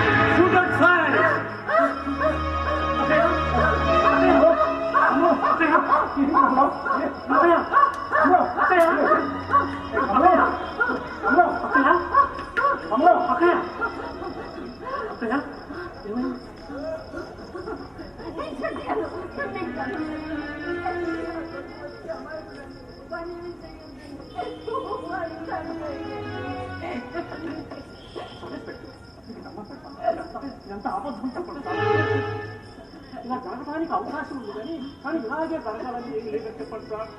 ఎంత అబద్ధం చెప్పండి సార్. ఇలా జరగడానికి అవకాశం ఉంది కానీ ఇలాగే జరగాలని ఏం లేదని చెప్పండి సార్.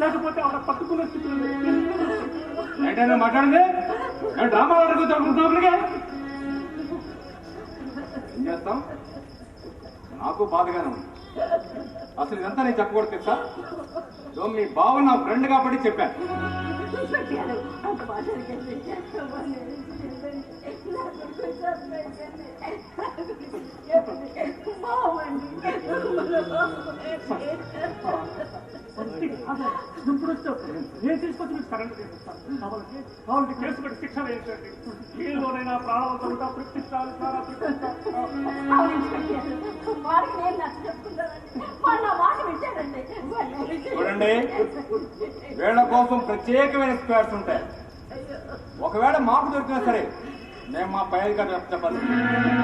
లేకపోతే ఆవిడ పట్టుకున్న స్థితిలో మాట్లాడింది డ్రామా జరుగుతున్నప్పటికే ఏం చేస్తాం? నాకు బాధగానే ఉంది. అసలు ఇదంతా నేను చెప్పకూడదు తెలుసా? మీ బావ నా ఫ్రెండ్ కాబట్టి చెప్పాను. నేను తీసుకొచ్చి మీకు కరెంట్ చేస్తాను. కావాలంటే కేసు పెట్టి శిక్ష వేయించండి. ఏలోనైనా ప్రాణవంతంగా ప్రకటించాలి సారా. చూడండి, వీళ్ళ కోసం ప్రత్యేకమైన స్క్వేర్స్ ఉంటాయి. ఒకవేళ మాకు దొరికినా సరే మేము మా పై అధికారులు చెప్పాలి.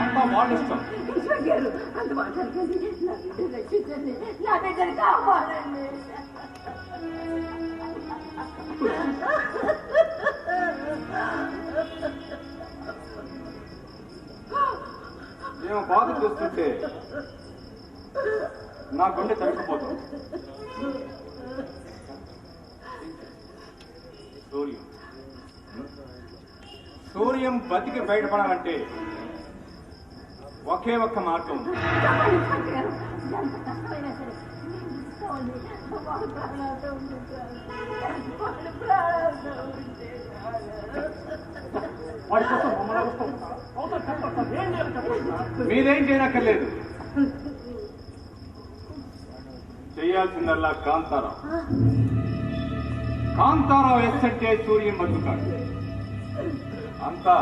అంతా వాళ్ళ ఇష్టం. మేము బాధ చూస్తుంటే నా గుండె తడిసిపోతుంది. సూర్యం బతికి బయటపడాలంటే ఒకే ఒక్క మార్గం ఉంది. మీరేం చేయనక్కర్లేదు. చేయాల్సిందల్లా కాంతారావు. కాంతారావు ఎస్ అంటే సూర్యం బతుకుతాడు. అంతా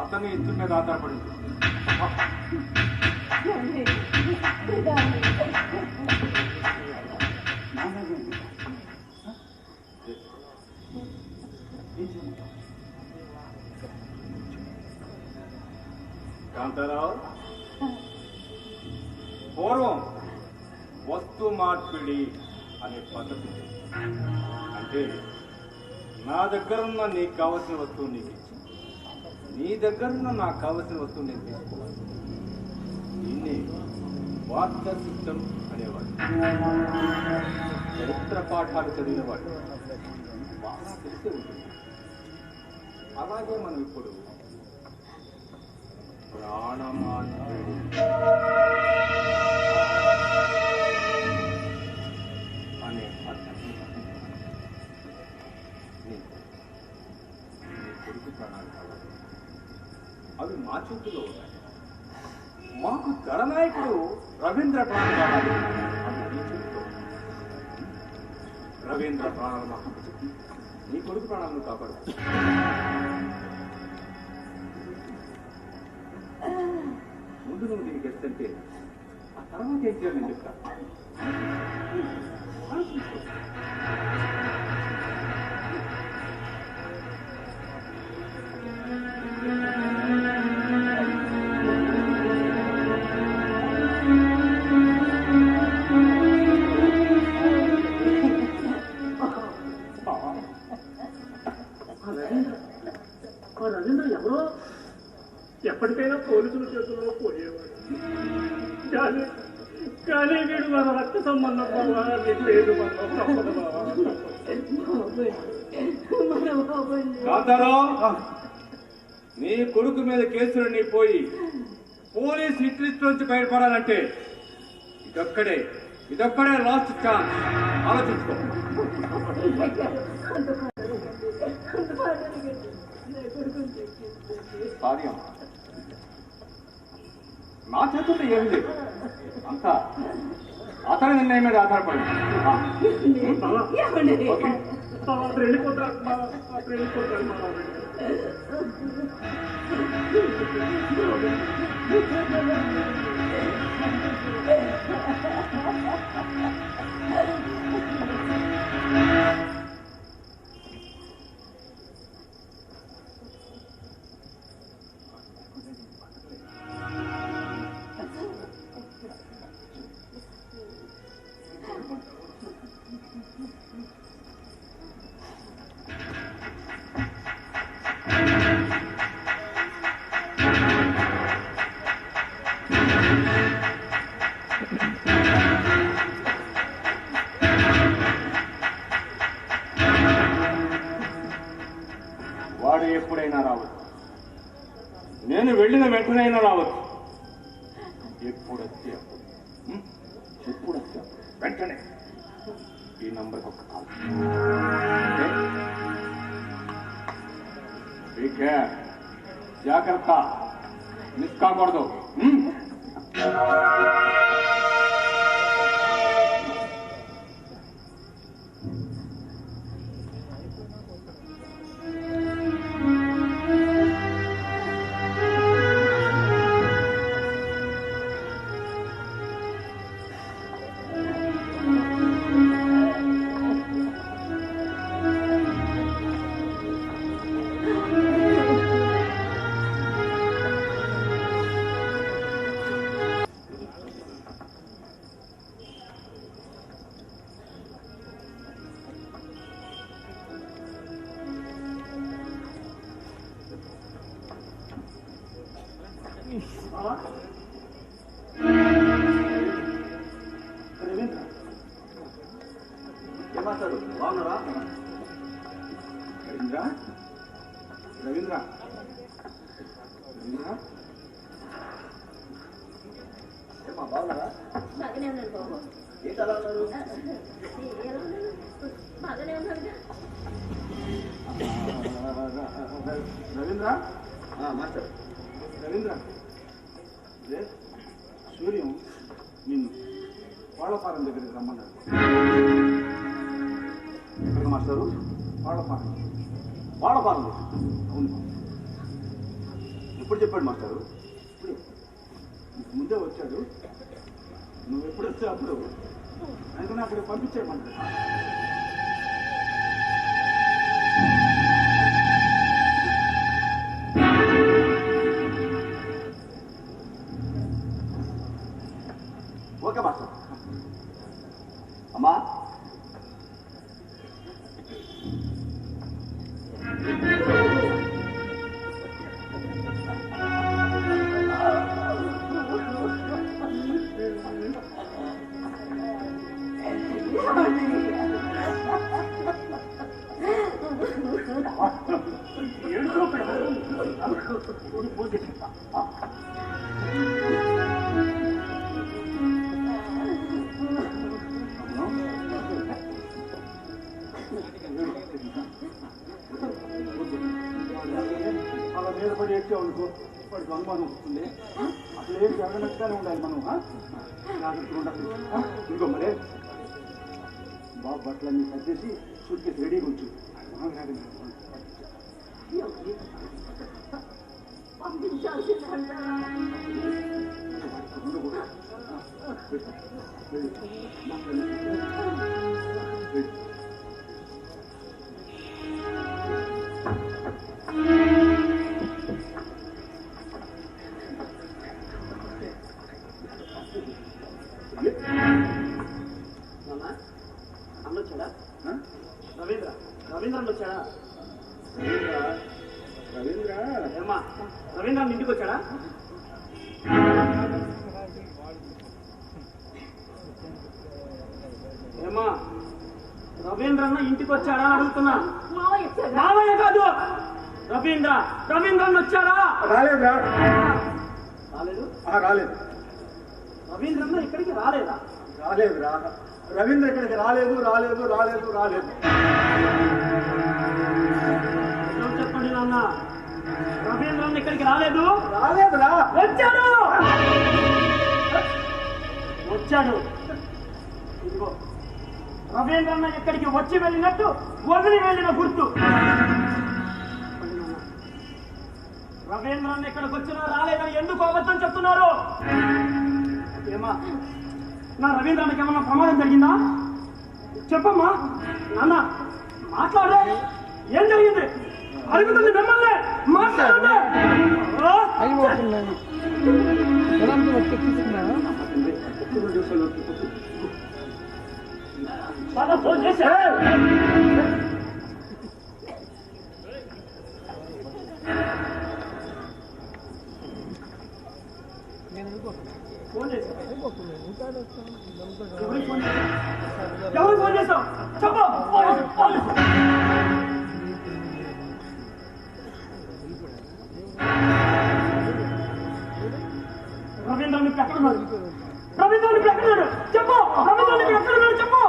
అతని ఇద్దరి మీద ఆధారపడి కాంతారావు, పూర్వం వస్తు మార్పిడి అనే పద్ధతి. అంటే నా దగ్గరున్న నీకు కావలసిన వస్తువు నీకు ఇచ్చి, నీ దగ్గరున్న నాకు కావలసిన వస్తువు నేను తీసుకోవాలి. దీన్ని వార్తా సిస్టమ్ అనేవాడు. చరిత్ర పాఠాలు చదివినవాడు బాగా తెలిసే ఉంటుంది. అలాగే మనం ఇప్పుడు ప్రాణమార్పిడి అనే పద్ధతి. కొడుకు ప్రాణాలు కావాలి, అవి మా చేతిలో ఉన్నాయి. మాకు గణనాయకుడు రవీంద్ర ప్రాణాలు కావాలి, అవి నీ చేతిలో. రవీంద్ర ప్రాణాలు మాకు చెప్పి నీ కొడుకు ప్రాణాలను కాపాడు. ముందు నువ్వు దీనికి ఎత్తంటే ఆ తర్వాత ఏం చేయాలి నేను చెప్తాను. ఆ రవీంద్ర ఎవరో ఎప్పటికైనా పోలీసుల చేతుల్లో పోయేవాడు. కానీ వీడు మన రక్త సంబంధం బాబా, నీకు లేదు తప్పదు బాబా. కాంతారావు, నీ కొడుకు మీద కేసులన్నీ పోయి పోలీస్ హిట్ లిస్ట్ నుంచి బయటపడాలంటే ఇదొక్కడే లాస్ట్ ఛాన్స్. ఆలోచించుకో. సారీ అమ్మా, నా చేతుల్లో ఏమి లేదు, అంతా అతని నిర్ణయం మీద ఆధారపడింది. వెళ్ళిపోతారు వెళ్ళిపోతారు వాడు ఎప్పుడైనా రావచ్చు, నేను వెళ్ళిన వెంటనైనా రావచ్చు. ఎప్పుడొస్తే వెంటనే ఈ నంబర్కి ఒక కాల్. జాగ్రత్త, మిస్ కాకూడదు. ఏమాస్తాడు, బాగున్నారా? రవీంద్ర రవీంద్ర రవీంద్ర ఏమా బాగున్నారా? బాగానే ఉన్నాను బాబు. ఏంటి అలా ఉన్నారు? బాగానే ఉన్నాను. రవీంద్ర మాస్టర్ రవీంద్ర, సూర్యం నిన్ను వాళ్ళపాలెం దగ్గరికి రమ్మన్నాడు. ఎక్కడికి మాస్టారు? వాళ్ళపాలెం. వాళ్ళపాలెం? అవును. ఎప్పుడు చెప్పాడు మాస్టారు? ఇప్పుడే, ముందే వచ్చాడు. నువ్వు ఎప్పుడు వస్తే అప్పుడు అందుకని అక్కడికి పంపించాడు మాస్టర్. Okay master. అమ్మా, అలా మీద పడి ఎక్కావు అనుకో, వాడికి అనుమానం వస్తుంది. అసలు ఏం జరగనట్టుగానే ఉండాలి మనం. జాగ్రత్తగా ఉండాలి. ఇంకో మరే బాబు బట్టలన్నీ సర్దేసి సూట్ కేసు రెడీగా ఉంచు. పంపించాల్సిందంటే రవీంద్ర వచ్చాడా? రవీంద్ర ఏమా రవీంద్ర ఇంటికి వచ్చాడా? ఏమా రవీంద్రన్న ఇంటికి వచ్చాడా అడుగుతున్నా. మావయ్య కాదు రవీంద్రన్న వచ్చాడా? రాలేదురా. రాలేదు. రాలేదు. రవీంద్రన్న ఇక్కడికి రాలేదా? రాలేదురా. రవీంద్ర ఇక్కడికి రాలేదు రాలేదు రాలేదు రాలేదు. చెప్పండి నాన్న, రవీంద్రన్న ఇక్కడికి రాలేదు? రాలేదురా. వచ్చాడు. ఇదిగో రవీంద్రన్న ఇక్కడికి వచ్చి వెళ్ళినట్టు వదిలి వెళ్ళిన గుర్తు. రవీంద్రన్న ఇక్కడికి వచ్చినా రాలేదని ఎందుకు అబద్ధం చెప్తున్నారు? ఏమా నా రవీంద్రన్నకి ఏమన్నా ప్రమాదం జరిగిందా? చెప్పమ్మా. నాన్న మాట్లాడే, ఏం జరిగింది? అడుగుతుంది మిమ్మల్ని, మాట్లాడండి. ఫోన్ చేశా. ఎవరు ఫోన్ చేశావు? చెప్పు. రవీంద్రని ఎక్కడున్నాడు? రవీంద్రని ఎక్కడున్నాడు? చెప్పు. రవీంద్రని ఎక్కడున్నాడు? చెప్పు.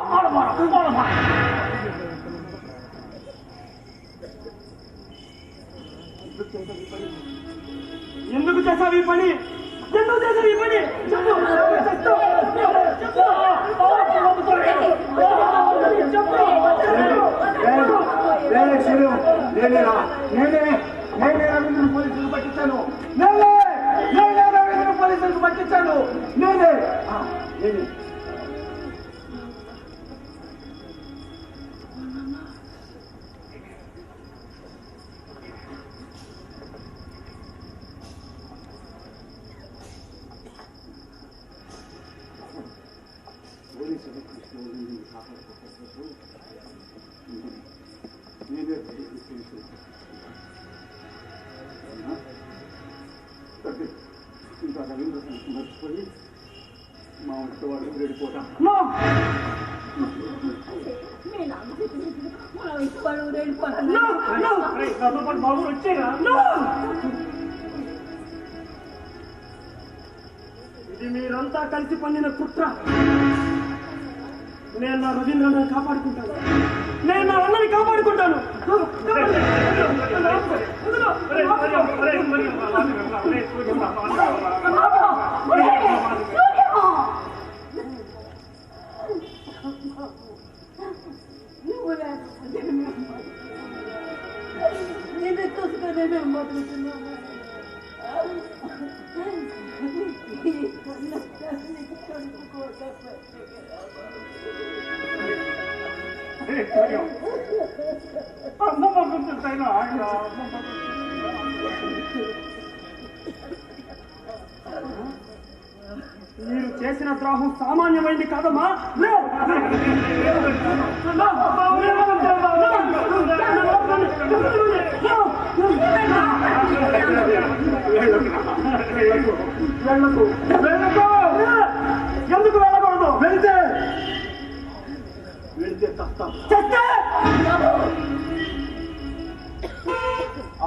ఎందుకు చేసావు ఈ పని? ఎందుకు చేసావు ఈ పని? చెప్పు. నేనే రవీంద్ర పోలీసులకు పట్టించాను. నేనే రవీంద్ర పోలీసులకు పట్టించాను. నేనే. ఇంకా రవీంద్ర మర్చిపోయి మా ఇంటి వాడు వెళ్ళిపోతాం. బాబు వచ్చేగా. ఇది మీరంతా కలిసి పన్నిన కుట్ర. నేను నా రవీంద్రని కాపాడుకుంటాను. నేను నా అన్నని కాపాడుకుంటాను. మీరు చేసిన ద్రోహం సామాన్యమైంది కాదమ్మా. ఎందుకు వెళ్ళకూడదు? వెళ్తే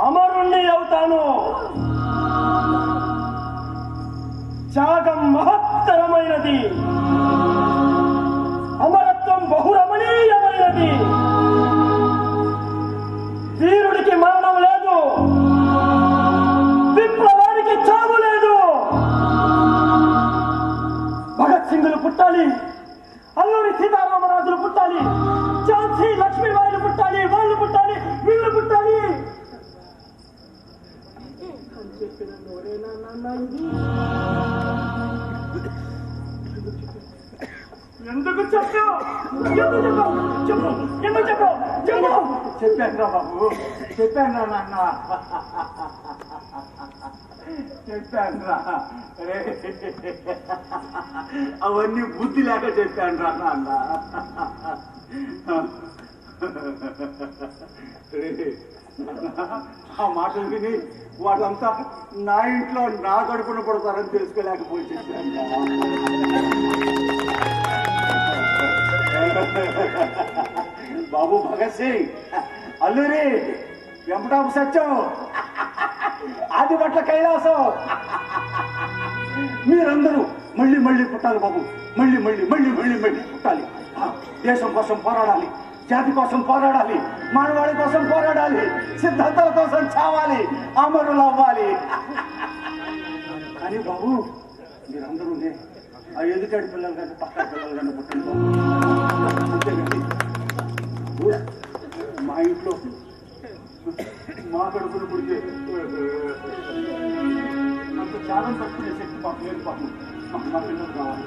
అమరుణ్ణి అవుతాను. త్యాగం మహత్తరమైనది, అమరత్వం బహురమణీయమైనది. వీరుడికి మరణం లేదు, విప్లవానికి చావు లేదు. భగత్ సింగులు పుట్టాలి, అల్లూరి సీతారామరాజులు పుట్టాలి, ఝాన్సీ లక్ష్మీబాయిలు పుట్టాలి, వాళ్ళు పుట్టాలి, వీళ్ళు పుట్టాలి. చెప్పిన నోరేనా నాన్న ఇది? ఎందుకు చెప్పావు? చెప్పు. ఎందుకు చెప్పావు? చెప్పు. చెప్పాను రా బాబు, చెప్పాను రా నాన్న, చెప్పాను రా. అవన్నీ బుద్ధి లేక చెప్పాను రా నాన్న. ఆ మాటలు విని వాళ్ళంతా నా ఇంట్లో నా కడుపున పడతారని తెలుసుకోలేకపోయి బాబు భగత్ సింగ్, అల్లూరి వెంకటాపు సత్యం, ఆదిపట్ల కైలాసం, మీరందరూ మళ్ళీ మళ్ళీ పుట్టాలి బాబు, మళ్ళీ మళ్ళీ మళ్ళీ మళ్ళీ మళ్ళీ పుట్టాలి. దేశం కోసం పోరాడాలి, జాతి కోసం పోరాడాలి, మానవాళి కోసం పోరాడాలి, సిద్ధాంతాల కోసం చావాలి, అమరులు అవ్వాలి. కానీ బాబు మీరందరూ ఆ ఎదుటాడి పిల్లలు కానీ పక్కన పిల్లలు కానీ పుట్టండి బాబు. అంతేగాని మా ఇంట్లో మా కడుపును పుడితే అంత త్యాగం తట్టుకునే శక్తి మాకు లేదు బాబు. మా పిల్లలు కావాలి.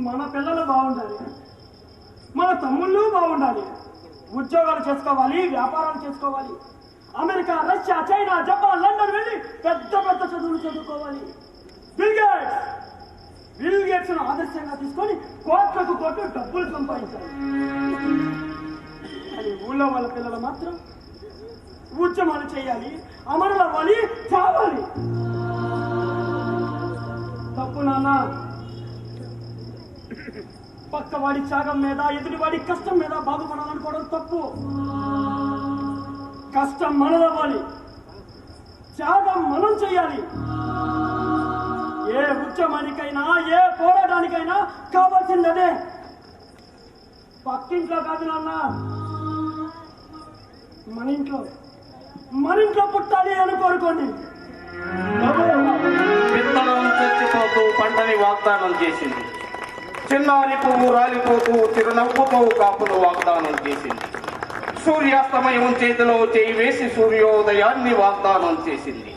మన పిల్లలు బాగుండాలి, మన తమ్ముళ్ళు బాగుండాలి, ఉద్యోగాలు చేసుకోవాలి, వ్యాపారాలు చేసుకోవాలి, America, Russia, China, Japan, London వెళ్ళి పెద్ద పెద్ద చదువులు చదువుకోవాలి. బిల్ గేట్స్ ను ఆదర్శంగా తీసుకొని కోట్లకు కోట్లు డబ్బులు సంపాదించాలి. అని ఊళ్ళో వాళ్ళ పిల్లలు మాత్రం ఉద్యమాలు చేయాలి, అమరుల అవ్వాలి, చావాలి. తప్పు నాన్న. పక్కవాడి త్యాగం మీద, ఎదుటివాడి కష్టం మీద బాగుపడాలనుకోవడం తప్పు. కష్టం మనదవ్వాలి, త్యాగం మనం చెయ్యాలి. ఏ ఉద్యమానికైనా, ఏ పోరాటానికైనా కావాల్సిందనే. పక్కింట్లో కాదు నాన్న, మన ఇంట్లో పుట్టాలి అని కోరుకోండి. విత్తనం చచ్చిపోతూ పంటని వాగ్దానం చేసింది, చిన్నారి పువ్వు రాలిపోతూ చిరునవ్వుతో కాపులు వాగ్దానం చేసింది, సూర్యాస్తమయం చేతిలో చేయి వేసి సూర్యోదయాన్ని వాగ్దానం చేసింది.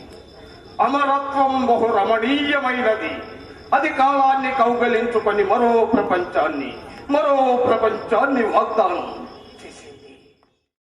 అమరత్వం బహు రమణీయమైనది, అది కాలాన్ని కౌగలించుకొని మరో ప్రపంచాన్ని వాగ్దానం